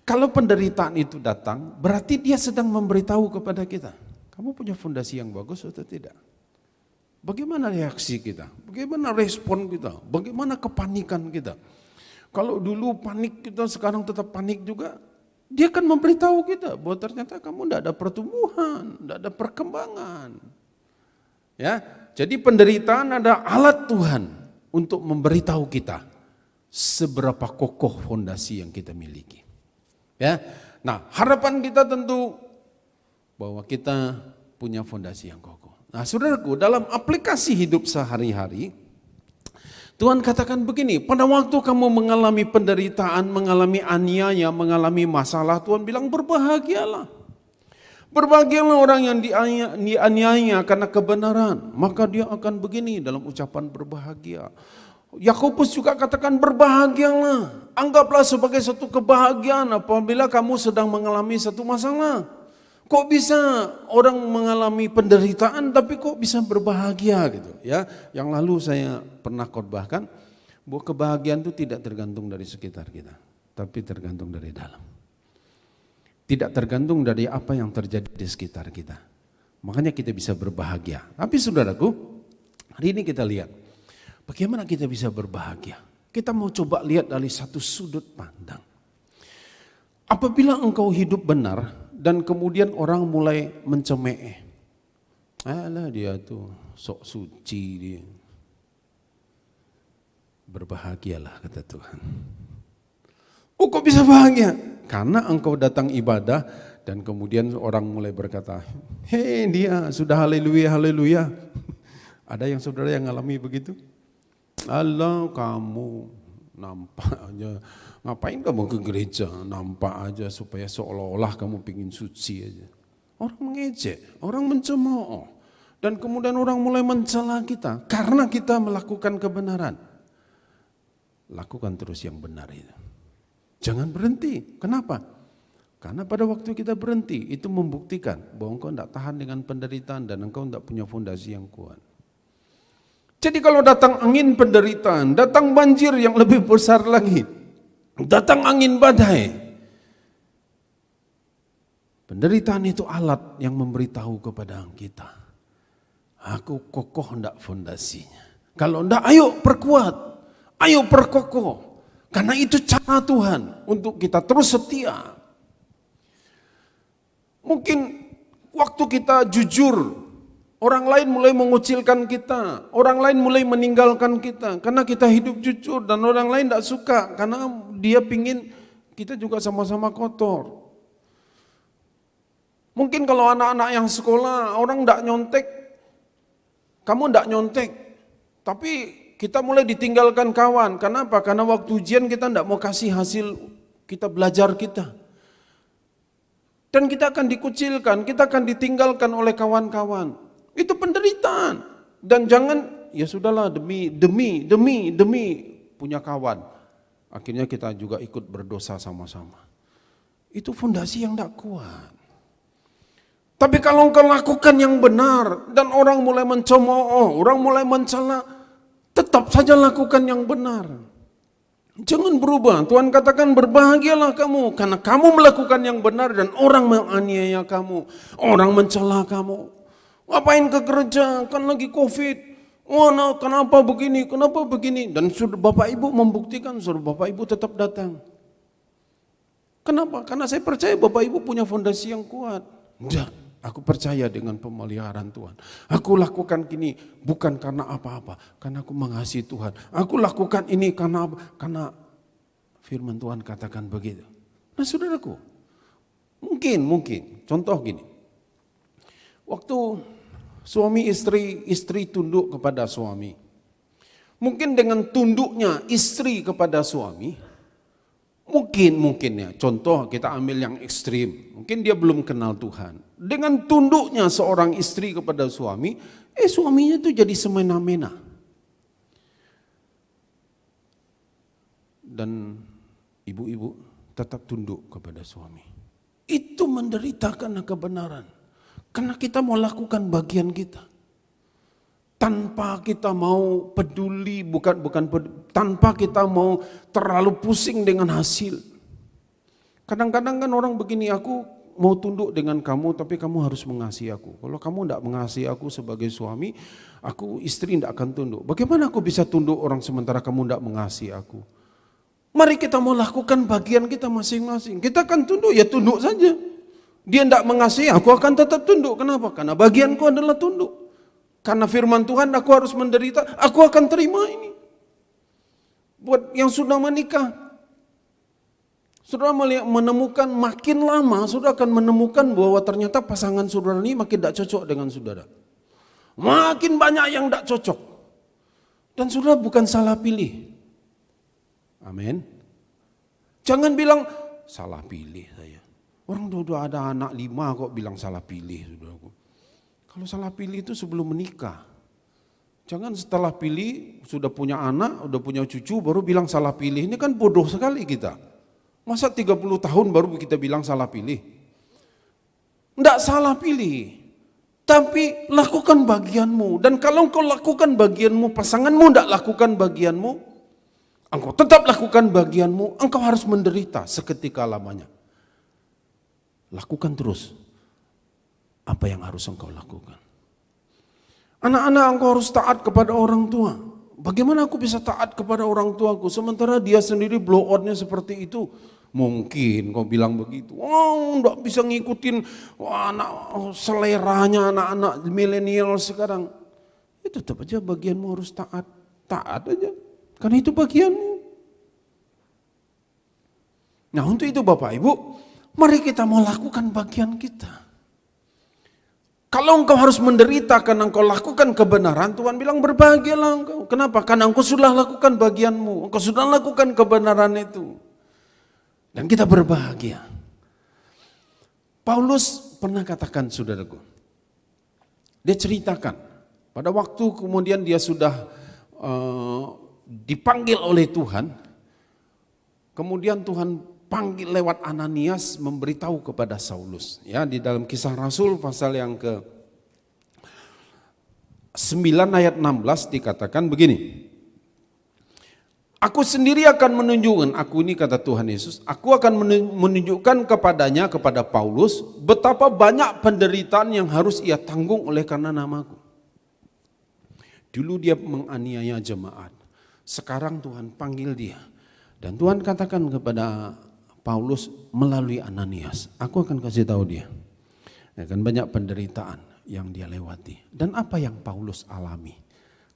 kalau penderitaan itu datang, berarti dia sedang memberitahu kepada kita, kamu punya fondasi yang bagus atau tidak. Bagaimana reaksi kita? Bagaimana respon kita? Bagaimana kepanikan kita? Kalau dulu panik kita, sekarang tetap panik juga. Dia akan memberitahu kita bahwa ternyata kamu tidak ada pertumbuhan, tidak ada perkembangan. Ya, jadi penderitaan ada alat Tuhan untuk memberitahu kita seberapa kokoh fondasi yang kita miliki. Ya, nah harapan kita tentu bahwa kita punya fondasi yang kokoh. Nah, saudaraku, dalam aplikasi hidup sehari-hari, Tuhan katakan begini, pada waktu kamu mengalami penderitaan, mengalami aniaya, mengalami masalah, Tuhan bilang berbahagialah. Berbahagialah orang yang dianiaya karena kebenaran, maka dia akan begini dalam ucapan berbahagia. Yakobus juga katakan berbahagialah, anggaplah sebagai satu kebahagiaan apabila kamu sedang mengalami satu masalah. Kok bisa orang mengalami penderitaan tapi kok bisa berbahagia gitu ya. Yang lalu saya pernah khotbahkan bahwa kebahagiaan itu tidak tergantung dari sekitar kita, tapi tergantung dari dalam. Tidak tergantung dari apa yang terjadi di sekitar kita. Makanya kita bisa berbahagia. Tapi saudaraku, hari ini kita lihat bagaimana kita bisa berbahagia. Kita mau coba lihat dari satu sudut pandang. Apabila engkau hidup benar dan kemudian orang mulai mencemooh. Alah dia tuh sok suci dia. Berbahagialah kata Tuhan. Oh kok bisa bahagia? Karena engkau datang ibadah dan kemudian orang mulai berkata, hei dia sudah haleluya, haleluya. Ada yang saudara yang ngalami begitu? Allah kamu nampak aja, ngapain kamu ke gereja? Nampak aja supaya seolah-olah kamu pingin suci aja. Orang mengejek, orang mencemooh. Dan kemudian orang mulai mencela kita karena kita melakukan kebenaran. Lakukan terus yang benar itu. Jangan berhenti. Kenapa? Karena pada waktu kita berhenti, itu membuktikan bahwa engkau tidak tahan dengan penderitaan dan engkau tidak punya fondasi yang kuat. Jadi kalau datang angin penderitaan, datang banjir yang lebih besar lagi, datang angin badai, penderitaan itu alat yang memberitahu kepada kita, aku kokoh hendak fondasinya. Kalau hendak, ayo perkuat, ayo perkokoh. Karena itu cara Tuhan untuk kita terus setia. Mungkin waktu kita jujur, orang lain mulai mengucilkan kita, orang lain mulai meninggalkan kita karena kita hidup jujur dan orang lain tidak suka karena dia pingin kita juga sama-sama kotor. Mungkin kalau anak-anak yang sekolah, orang tidak nyontek, kamu tidak nyontek, tapi kita mulai ditinggalkan kawan. Kenapa? Karena waktu ujian kita tidak mau kasih hasil kita belajar kita. Dan kita akan dikucilkan, kita akan ditinggalkan oleh kawan-kawan. Itu penderitaan. Dan jangan, ya sudahlah demi punya kawan. Akhirnya kita juga ikut berdosa sama-sama. Itu fondasi yang tidak kuat. Tapi kalau engkau lakukan yang benar dan orang mulai mencemooh, orang mulai mencela, tetap saja lakukan yang benar. Jangan berubah. Tuhan katakan berbahagialah kamu karena kamu melakukan yang benar dan orang menganiaya kamu, orang mencela kamu. Ngapain ke gereja? Kan lagi Covid. Oh, nah, kenapa begini? Kenapa begini? Dan sudah Bapak Ibu membuktikan, sudah Bapak Ibu tetap datang. Kenapa? Karena saya percaya Bapak Ibu punya fondasi yang kuat. Enggak. Aku percaya dengan pemeliharaan Tuhan. Aku lakukan gini bukan karena apa-apa, karena aku mengasihi Tuhan. Aku lakukan ini karena firman Tuhan katakan begitu. Nah saudaraku, mungkin contoh gini. Waktu suami istri tunduk kepada suami. Mungkin dengan tunduknya istri kepada suami, Mungkin ya, contoh kita ambil yang ekstrim. Mungkin dia belum kenal Tuhan. Dengan tunduknya seorang istri kepada suami, suaminya itu jadi semena-mena. Dan ibu-ibu tetap tunduk kepada suami. Itu menderita karena kebenaran. Karena kita mau lakukan bagian kita. Tanpa kita mau peduli, tanpa kita mau terlalu pusing dengan hasil. Kadang-kadang kan orang begini, aku mau tunduk dengan kamu tapi kamu harus mengasihi aku. Kalau kamu tidak mengasihi aku sebagai suami, aku istri tidak akan tunduk. Bagaimana aku bisa tunduk orang sementara kamu tidak mengasihi aku? Mari kita mau lakukan bagian kita masing-masing. Kita akan tunduk, ya tunduk saja. Dia tidak mengasihi, aku akan tetap tunduk. Kenapa? Karena bagianku adalah tunduk. Karena firman Tuhan aku harus menderita, aku akan terima ini. Buat yang sudah menikah, saudara menemukan makin lama, saudara akan menemukan bahwa ternyata pasangan saudara ini makin tidak cocok dengan saudara. Makin banyak yang tidak cocok. Dan saudara bukan salah pilih. Amin. Jangan bilang, salah pilih saya. Orang udah ada anak 5 kok bilang salah pilih, saudaraku. Kalau salah pilih itu sebelum menikah. Jangan setelah pilih, sudah punya anak, sudah punya cucu, baru bilang salah pilih. Ini kan bodoh sekali kita. Masa 30 tahun baru kita bilang salah pilih? Tidak salah pilih. Tapi lakukan bagianmu. Dan kalau engkau lakukan bagianmu, pasanganmu tidak lakukan bagianmu, engkau tetap lakukan bagianmu, engkau harus menderita seketika lamanya. lakukan terus apa yang harus engkau lakukan. Anak-anak, engkau harus taat kepada orang tua. Bagaimana aku bisa taat kepada orang tuaku sementara dia sendiri blow out-nya seperti itu? Mungkin kau bilang begitu. Oh, enggak bisa ngikutin seleranya anak-anak milenial sekarang. Ya tetap aja bagianmu harus taat. Taat aja. Karena itu bagianmu. Nah, untuk itu Bapak Ibu, mari kita mau lakukan bagian kita. Kalau engkau harus menderita karena engkau lakukan kebenaran, Tuhan bilang berbahagialah engkau. Kenapa? Karena engkau sudah lakukan bagianmu, engkau sudah lakukan kebenaran itu. Dan kita berbahagia. Paulus pernah katakan, saudaraku, dia ceritakan, pada waktu kemudian dia sudah dipanggil oleh Tuhan, kemudian Tuhan panggil lewat Ananias memberitahu kepada Saulus. Ya, di dalam Kisah Rasul pasal yang ke 9 ayat 16 dikatakan begini. Aku sendiri akan menunjukkan, aku ini kata Tuhan Yesus, aku akan menunjukkan kepadanya, kepada Paulus, betapa banyak penderitaan yang harus ia tanggung oleh karena namaku. Dulu dia menganiaya jemaat, sekarang Tuhan panggil dia. Dan Tuhan katakan kepada Paulus melalui Ananias, aku akan kasih tahu dia. Akan banyak penderitaan yang dia lewati. Dan apa yang Paulus alami?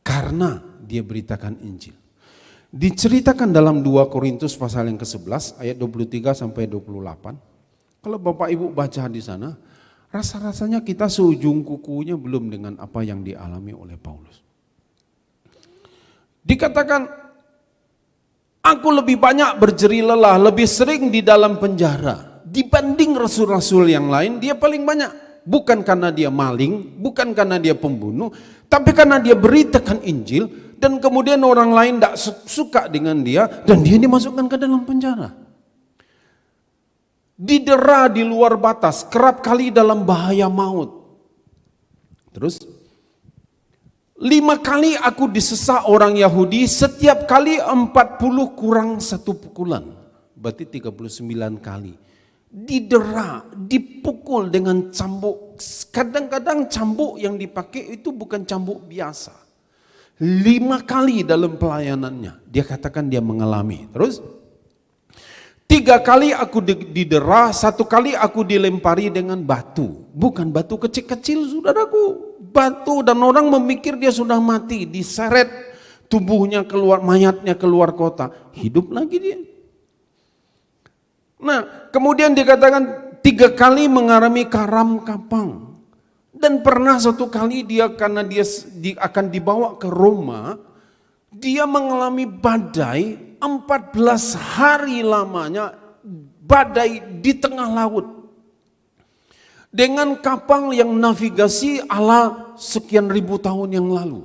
Karena dia beritakan Injil. Diceritakan dalam 2 Korintus pasal yang ke-11 ayat 23 sampai 28. Kalau Bapak Ibu baca di sana, rasa-rasanya kita seujung kukunya belum dengan apa yang dialami oleh Paulus. Dikatakan, aku lebih banyak berjeri lelah, lebih sering di dalam penjara. Dibanding rasul-rasul yang lain, dia paling banyak. Bukan karena dia maling, bukan karena dia pembunuh, tapi karena dia beritakan Injil, dan kemudian orang lain tidak suka dengan dia, dan dia dimasukkan ke dalam penjara. Didera di luar batas, kerap kali dalam bahaya maut. Terus, 5 kali aku disesat orang Yahudi, setiap kali 40 kurang 1 pukulan. Berarti 39 kali. Didera, dipukul dengan cambuk. Kadang-kadang cambuk yang dipakai itu bukan cambuk biasa. 5 kali dalam pelayanannya. Dia katakan dia mengalami. Terus, 3 kali aku didera, 1 kali aku dilempari dengan batu. Bukan batu kecil-kecil, saudaraku. Batu, dan orang memikir dia sudah mati, diseret tubuhnya keluar, mayatnya keluar kota, hidup lagi dia. Nah, kemudian dikatakan 3 kali mengalami karam kapang, dan pernah 1 kali dia karena dia akan dibawa ke Roma, dia mengalami badai 14 hari lamanya, badai di tengah laut. Dengan kapal yang navigasi ala sekian ribu tahun yang lalu.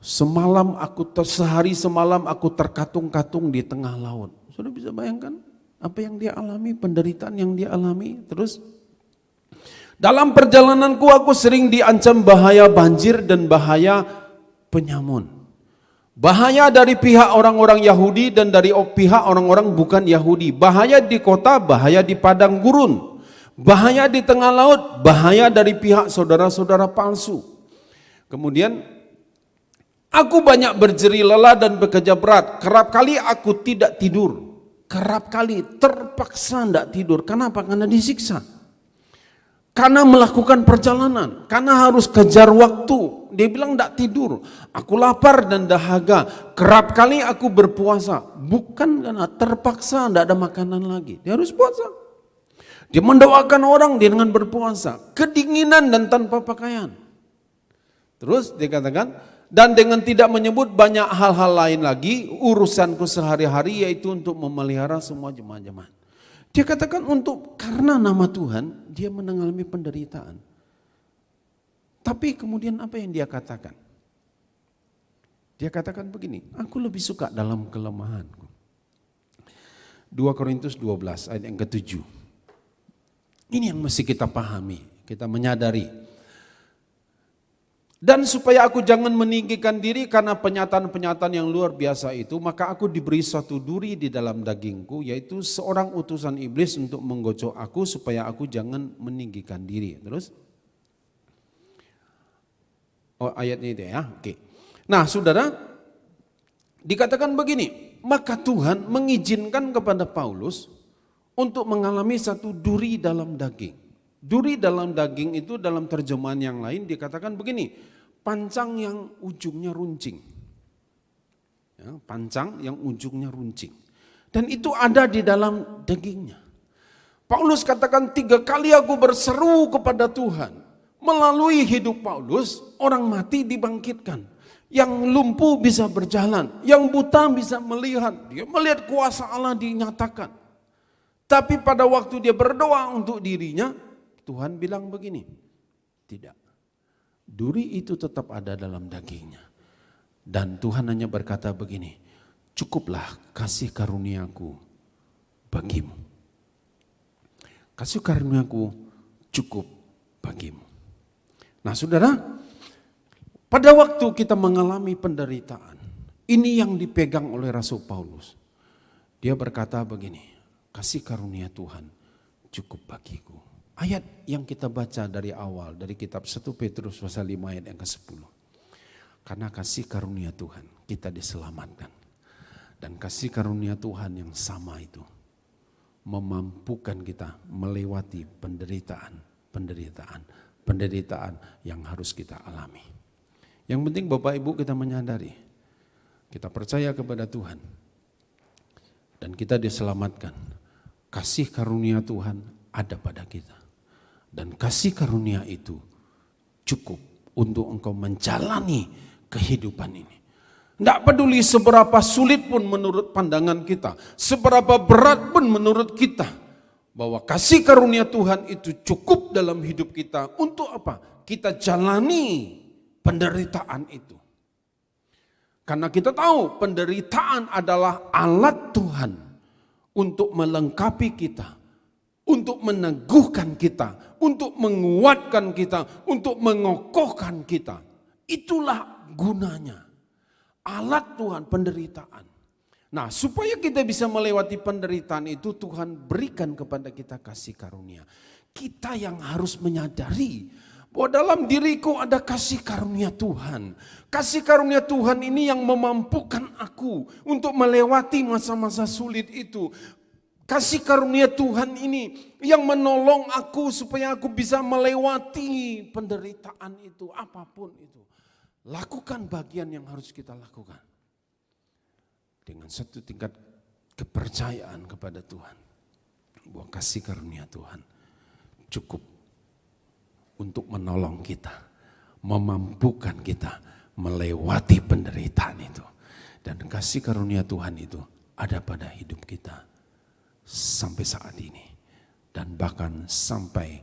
Sehari semalam aku terkatung-katung di tengah laut. Sudah bisa bayangkan apa yang dia alami, penderitaan yang dia alami. Terus, dalam perjalananku aku sering diancam bahaya banjir dan bahaya penyamun. Bahaya dari pihak orang-orang Yahudi dan dari pihak orang-orang bukan Yahudi. Bahaya di kota, bahaya di padang gurun. Bahaya di tengah laut, bahaya dari pihak saudara-saudara palsu. Kemudian, aku banyak berjeri lelah dan bekerja berat. Kerap kali aku tidak tidur. Kerap kali terpaksa tidak tidur. Kenapa? Karena disiksa. Karena melakukan perjalanan. Karena harus kejar waktu. Dia bilang tidak tidur. Aku lapar dan dahaga. Kerap kali aku berpuasa. Bukan karena terpaksa tidak ada makanan lagi. Dia harus puasa. Dia mendoakan orang dengan berpuasa, kedinginan dan tanpa pakaian. Terus dikatakan, dan dengan tidak menyebut banyak hal-hal lain lagi, urusanku sehari-hari yaitu untuk memelihara semua jemaat-jemaat. Dia katakan karena nama Tuhan, dia mengalami penderitaan. Tapi kemudian apa yang dia katakan? Dia katakan begini, aku lebih suka dalam kelemahanku. 2 Korintus 12 ayat yang ke-7. Ini yang mesti kita pahami, kita menyadari. Dan supaya aku jangan meninggikan diri karena penyataan-penyataan yang luar biasa itu, maka aku diberi satu duri di dalam dagingku, yaitu seorang utusan iblis untuk menggocok aku supaya aku jangan meninggikan diri. Terus? Oh, ayatnya itu ya, oke. Nah saudara, dikatakan begini, maka Tuhan mengizinkan kepada Paulus untuk mengalami satu duri dalam daging. Duri dalam daging itu dalam terjemahan yang lain dikatakan begini, pancang yang ujungnya runcing. Ya, pancang yang ujungnya runcing. Dan itu ada di dalam dagingnya. Paulus katakan 3 kali aku berseru kepada Tuhan. Melalui hidup Paulus, orang mati dibangkitkan. Yang lumpuh bisa berjalan, yang buta bisa melihat. Dia melihat kuasa Allah dinyatakan. Tapi pada waktu dia berdoa untuk dirinya, Tuhan bilang begini, tidak. Duri itu tetap ada dalam dagingnya. Dan Tuhan hanya berkata begini, cukuplah kasih karuniaku bagimu. Kasih karuniaku cukup bagimu. Nah saudara, pada waktu kita mengalami penderitaan, ini yang dipegang oleh Rasul Paulus. Dia berkata begini, kasih karunia Tuhan cukup bagiku. Ayat yang kita baca dari awal, dari kitab 1 Petrus pasal 5 ayat yang ke-10. Karena kasih karunia Tuhan kita diselamatkan. Dan kasih karunia Tuhan yang sama itu memampukan kita melewati penderitaan yang harus kita alami. Yang penting Bapak Ibu kita menyadari, kita percaya kepada Tuhan dan kita diselamatkan. Kasih karunia Tuhan ada pada kita. Dan kasih karunia itu cukup untuk engkau menjalani kehidupan ini. Tidak peduli seberapa sulit pun menurut pandangan kita, seberapa berat pun menurut kita, bahwa kasih karunia Tuhan itu cukup dalam hidup kita. Untuk apa? Kita jalani penderitaan itu. Karena kita tahu penderitaan adalah alat Tuhan untuk melengkapi kita, untuk meneguhkan kita, untuk menguatkan kita, untuk mengokohkan kita. Itulah gunanya. Alat Tuhan penderitaan. Nah, supaya kita bisa melewati penderitaan itu, Tuhan berikan kepada kita kasih karunia. Kita yang harus menyadari bahwa dalam diriku ada kasih karunia Tuhan. Kasih karunia Tuhan ini yang memampukan aku untuk melewati masa-masa sulit itu. Kasih karunia Tuhan ini yang menolong aku supaya aku bisa melewati penderitaan itu, apapun itu. Lakukan bagian yang harus kita lakukan. Dengan satu tingkat kepercayaan kepada Tuhan. Bahwa kasih karunia Tuhan cukup untuk menolong kita, memampukan kita melewati penderitaan itu. Dan kasih karunia Tuhan itu ada pada hidup kita sampai saat ini dan bahkan sampai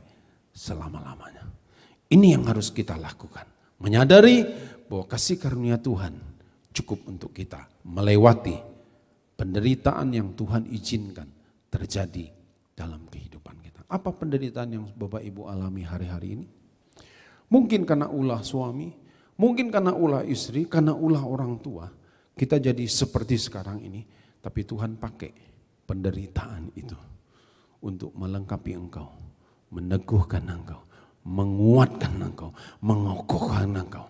selama-lamanya. Ini yang harus kita lakukan. Menyadari bahwa kasih karunia Tuhan cukup untuk kita melewati penderitaan yang Tuhan izinkan terjadi dalam kehidupan kita. Apa penderitaan yang Bapak Ibu alami hari-hari ini? Mungkin karena ulah suami, mungkin karena ulah istri, karena ulah orang tua. Kita jadi seperti sekarang ini, tapi Tuhan pakai penderitaan itu untuk melengkapi engkau, meneguhkan engkau, menguatkan engkau, mengokohkan engkau.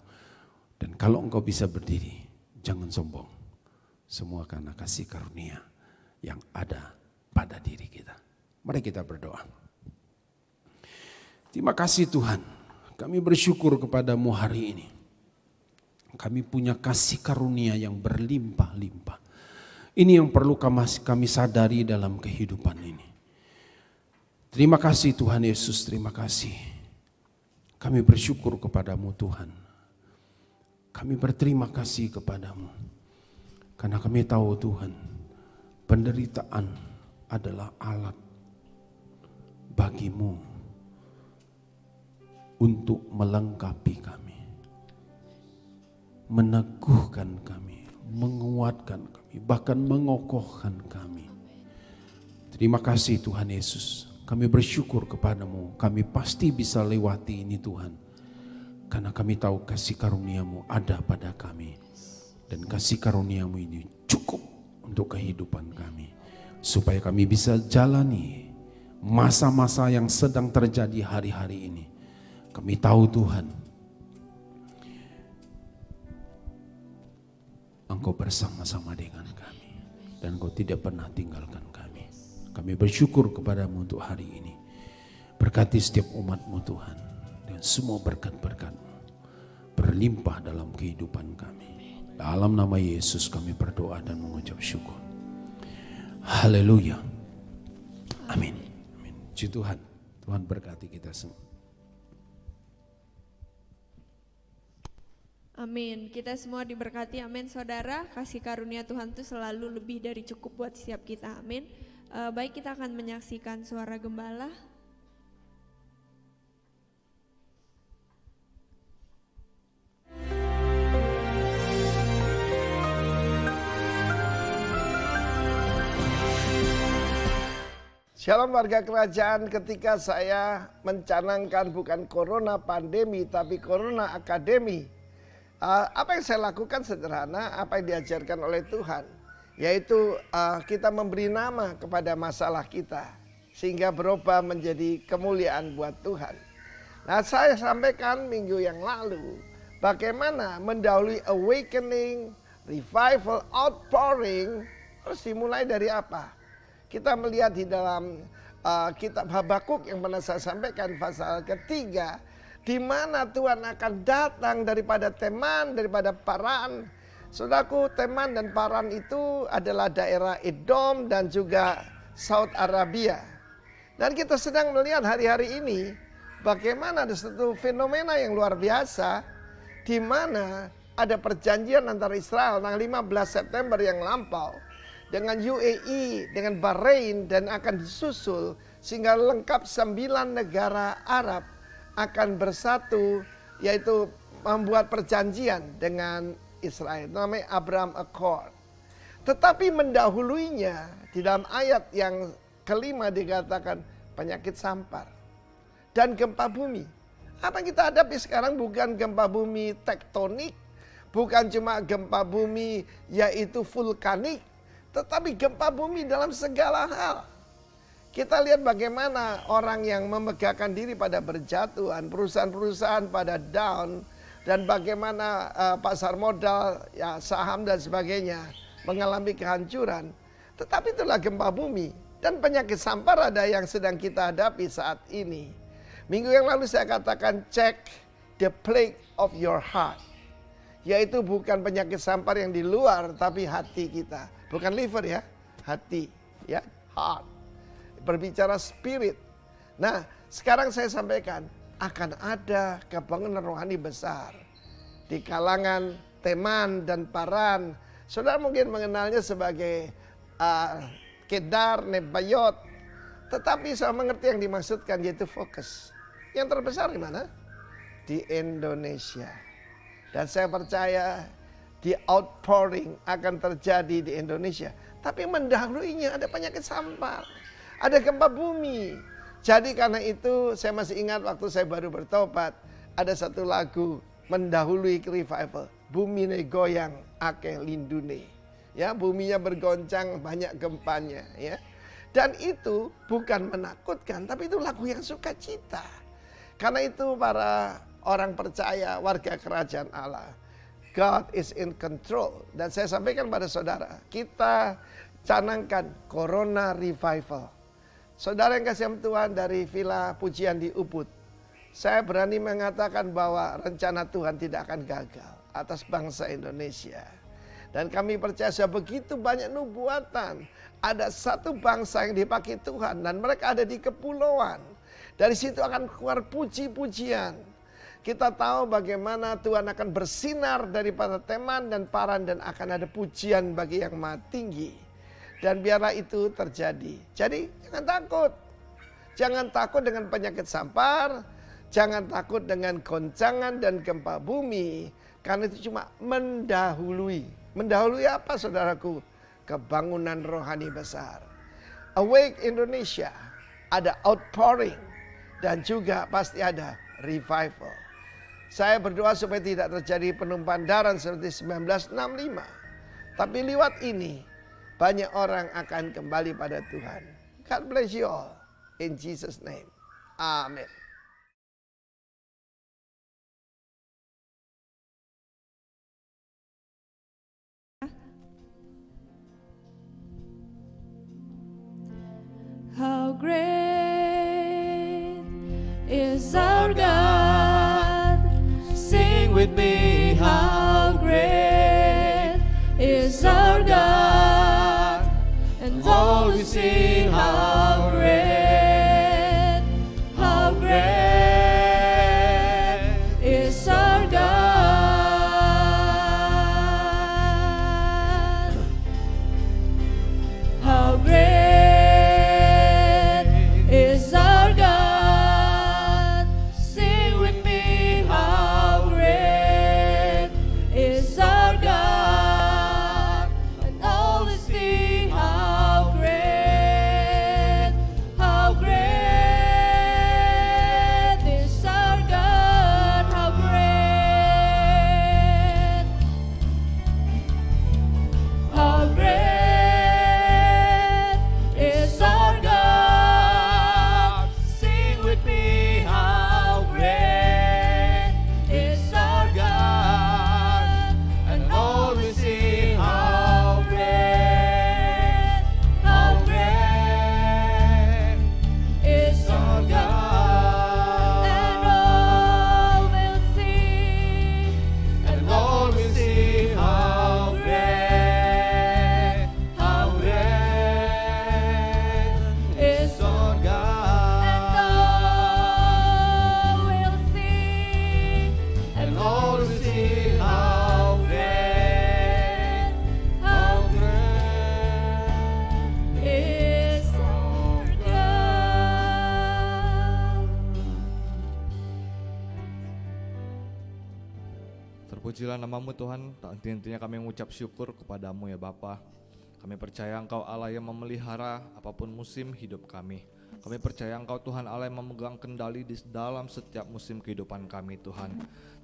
Dan kalau engkau bisa berdiri, jangan sombong. Semua karena kasih karunia yang ada pada diri kita. Mari kita berdoa. Terima kasih Tuhan, kami bersyukur kepadamu hari ini. Kami punya kasih karunia yang berlimpah-limpah. Ini yang perlu kami sadari dalam kehidupan ini. Terima kasih Tuhan Yesus, terima kasih. Kami bersyukur kepadamu Tuhan. Kami berterima kasih kepadamu. Karena kami tahu Tuhan, penderitaan adalah alat bagimu untuk melengkapi kami, meneguhkan kami, menguatkan kami, bahkan mengokohkan kami. Terima kasih Tuhan Yesus. Kami bersyukur kepadamu. Kami pasti bisa lewati ini Tuhan. Karena kami tahu kasih karunia-Mu ada pada kami. Dan kasih karunia-Mu ini cukup untuk kehidupan kami. Supaya kami bisa jalani masa-masa yang sedang terjadi hari-hari ini. Kami tahu Tuhan, Engkau bersama-sama dengan kami. Dan Engkau tidak pernah tinggalkan kami. Kami bersyukur kepadamu untuk hari ini. Berkati setiap umat-Mu Tuhan. Dan semua berkat-berkat-Mu berlimpah dalam kehidupan kami. Dalam nama Yesus kami berdoa dan mengucap syukur. Haleluya. Amin. Amin. Puji Tuhan. Tuhan berkati kita semua. Amin. Kita semua diberkati. Amin. Saudara, kasih karunia Tuhan itu selalu lebih dari cukup buat setiap kita. Amin. Baik, kita akan menyaksikan suara gembala. Shalom warga kerajaan, ketika saya mencanangkan bukan corona pandemi tapi corona akademi. Apa yang saya lakukan sederhana, apa yang diajarkan oleh Tuhan. Yaitu kita memberi nama kepada masalah kita. Sehingga berubah menjadi kemuliaan buat Tuhan. Nah, saya sampaikan minggu yang lalu. Bagaimana mendahului awakening, revival, outpouring. Harus dimulai dari apa? Kita melihat di dalam kitab Habakuk yang pernah saya sampaikan pasal ketiga, di mana Tuhan akan datang daripada Teman, daripada Paran. Saudaraku, Teman dan Paran itu adalah daerah Edom dan juga Saudi Arabia. Dan kita sedang melihat hari-hari ini bagaimana ada satu fenomena yang luar biasa, di mana ada perjanjian antara Israel tanggal 15 September yang lampau dengan UAE, dengan Bahrain, dan akan disusul sehingga lengkap 9 negara Arab akan bersatu, yaitu membuat perjanjian dengan Israel. Namanya Abraham Accord. Tetapi mendahuluinya di dalam ayat yang kelima dikatakan penyakit sampar dan gempa bumi. Apa yang kita hadapi sekarang bukan gempa bumi tektonik, bukan cuma gempa bumi yaitu vulkanik, tetapi gempa bumi dalam segala hal. Kita lihat bagaimana orang yang memegahkan diri pada berjatuhan, perusahaan-perusahaan pada down, dan bagaimana pasar modal, ya saham dan sebagainya mengalami kehancuran. Tetapi itulah gempa bumi. Dan penyakit sampar ada yang sedang kita hadapi saat ini. Minggu yang lalu saya katakan check the plague of your heart. Yaitu bukan penyakit sampar yang di luar, tapi hati kita. Bukan liver ya, hati, ya, heart. Berbicara spirit. Nah, sekarang saya sampaikan akan ada kebangunan rohani besar di kalangan Teman dan Paran. Saudara mungkin mengenalnya sebagai Kedar, Nebayot. Tetapi saya mengerti yang dimaksudkan, yaitu fokus. Yang terbesar di mana? Di Indonesia. Dan saya percaya di outpouring akan terjadi di Indonesia. Tapi mendahuluinya ada penyakit sampar. Ada gempa bumi. Jadi karena itu saya masih ingat waktu saya baru bertobat. Ada satu lagu mendahului revival. Bumi ne goyang akeh lindune. Ya, buminya bergoncang, banyak gempanya. Ya. Dan itu bukan menakutkan, tapi itu lagu yang sukacita. Karena itu para orang percaya, warga kerajaan Allah, God is in control. Dan saya sampaikan pada saudara, kita canangkan Corona Revival. Saudara yang kasih Tuhan dari Villa Pujian di Ubud, saya berani mengatakan bahwa rencana Tuhan tidak akan gagal atas bangsa Indonesia. Dan kami percaya begitu banyak nubuatan. Ada satu bangsa yang dipakai Tuhan dan mereka ada di kepulauan. Dari situ akan keluar puji-pujian. Kita tahu bagaimana Tuhan akan bersinar daripada Teman dan Paran dan akan ada pujian bagi yang Maha Tinggi. Dan biarlah itu terjadi. Jadi jangan takut. Jangan takut dengan penyakit sampar. Jangan takut dengan goncangan dan gempa bumi. Karena itu cuma mendahului. Mendahului apa saudaraku? Kebangunan rohani besar. Awake Indonesia. Ada outpouring. Dan juga pasti ada revival. Saya berdoa supaya tidak terjadi penumpahan darah seperti 1965. Tapi lewat ini banyak orang akan kembali pada Tuhan. God bless you all. In Jesus' name. Amen. How great is our God? Sing with me, how great is our God? And all we sing, how great is our God? How great is our God? Sing with me, how great is our God? And all we sing, how great is our God? How great is our God? Sing with me, how great is our God? And all we sing, how great is our God? And all will sing, and all will sing, how great is our God. And all will sing, how great is our God. Terpujilah namamu Tuhan, tak henti-hentinya kami mengucap syukur kepadamu ya Bapa. Kami percaya Engkau Allah yang memelihara apapun musim hidup kami. Kami percaya Engkau Tuhan Allah yang memegang kendali di dalam setiap musim kehidupan kami Tuhan.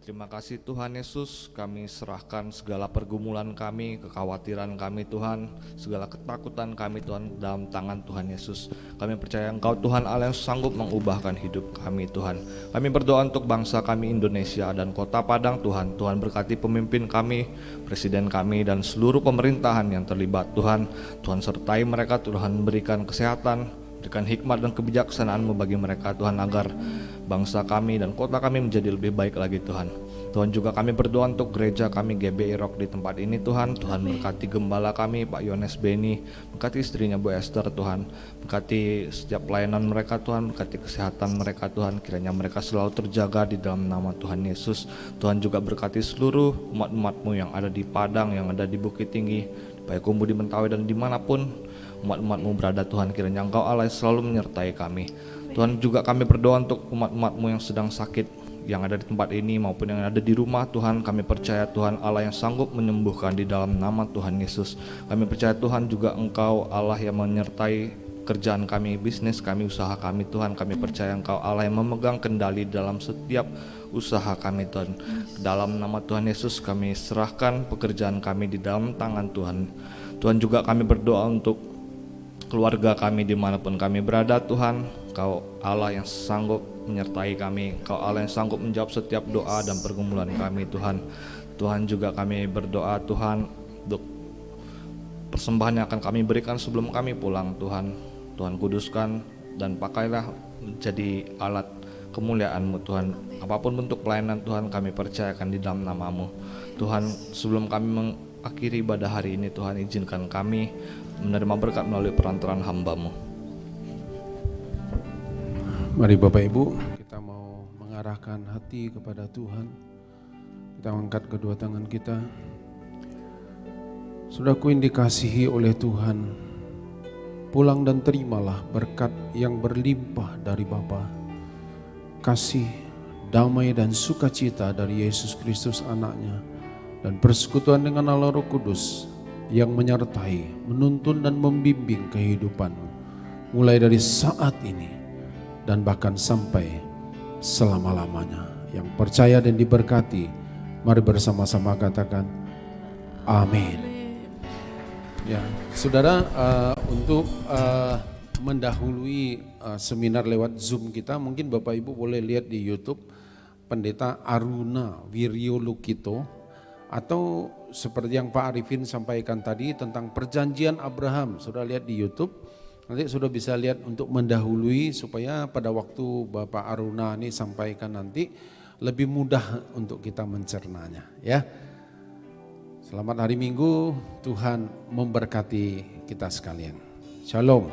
Terima kasih Tuhan Yesus, kami serahkan segala pergumulan kami, kekhawatiran kami Tuhan, segala ketakutan kami Tuhan dalam tangan Tuhan Yesus. Kami percaya Engkau Tuhan Allah yang sanggup mengubahkan hidup kami Tuhan. Kami berdoa untuk bangsa kami Indonesia dan kota Padang Tuhan. Tuhan berkati pemimpin kami, presiden kami dan seluruh pemerintahan yang terlibat Tuhan. Tuhan sertai mereka, Tuhan berikan kesehatan, berikan hikmat dan kebijaksanaan-Mu bagi mereka Tuhan, agar bangsa kami dan kota kami menjadi lebih baik lagi Tuhan. Tuhan juga kami berdoa untuk gereja kami GBI Rock di tempat ini Tuhan. Tuhan berkati gembala kami Pak Yones Beni, berkati istrinya Bu Esther Tuhan, berkati setiap pelayanan mereka Tuhan, berkati kesehatan mereka Tuhan, kiranya mereka selalu terjaga di dalam nama Tuhan Yesus. Tuhan juga berkati seluruh umat-umat-Mu yang ada di Padang, yang ada di Bukit Tinggi, di Payakumbuh, di Mentawai dan dimanapun umat-umat-Mu berada Tuhan, kiranya Engkau Allah selalu menyertai kami. Tuhan juga kami berdoa untuk umat-umat-Mu yang sedang sakit, yang ada di tempat ini maupun yang ada di rumah Tuhan. Kami percaya Tuhan Allah yang sanggup menyembuhkan di dalam nama Tuhan Yesus. Kami percaya Tuhan juga Engkau Allah yang menyertai kerjaan kami, bisnis kami, usaha kami Tuhan. Kami percaya Engkau Allah yang memegang kendali dalam setiap usaha kami Tuhan. Dalam nama Tuhan Yesus kami serahkan pekerjaan kami di dalam tangan Tuhan. Tuhan juga kami berdoa untuk keluarga kami dimanapun kami berada Tuhan. Engkau Allah yang sanggup menyertai kami, Engkau Allah yang sanggup menjawab setiap doa dan pergumulan kami Tuhan. Tuhan juga kami berdoa Tuhan untuk persembahan yang akan kami berikan sebelum kami pulang Tuhan. Tuhan kuduskan dan pakailah menjadi alat kemuliaan-Mu Tuhan. Apapun bentuk pelayanan Tuhan kami percayakan di dalam nama-Mu Tuhan. Sebelum kami mengakhiri ibadah hari ini Tuhan, izinkan kami menerima berkat melalui perantaraan hamba-Mu. Mari Bapak Ibu, kita mau mengarahkan hati kepada Tuhan. Kita angkat kedua tangan kita. Saudaraku yang dikasihi oleh Tuhan, pulang dan terimalah berkat yang berlimpah dari Bapa. Kasih, damai dan sukacita dari Yesus Kristus anaknya, dan persekutuan dengan Allah Roh Kudus yang menyertai, menuntun dan membimbing kehidupanmu mulai dari saat ini dan bahkan sampai selama-lamanya. yang percaya dan diberkati, mari bersama-sama katakan amin. Ya, saudara, untuk mendahului seminar lewat Zoom kita, mungkin Bapak Ibu boleh lihat di YouTube Pendeta Aruna Wiryo Lukito, atau seperti yang Pak Arifin sampaikan tadi tentang perjanjian Abraham, sudah lihat di YouTube, nanti sudah bisa lihat untuk mendahului supaya pada waktu Bapak Aruna ini sampaikan nanti lebih mudah untuk kita mencernanya ya. Selamat hari Minggu, Tuhan memberkati kita sekalian. Shalom.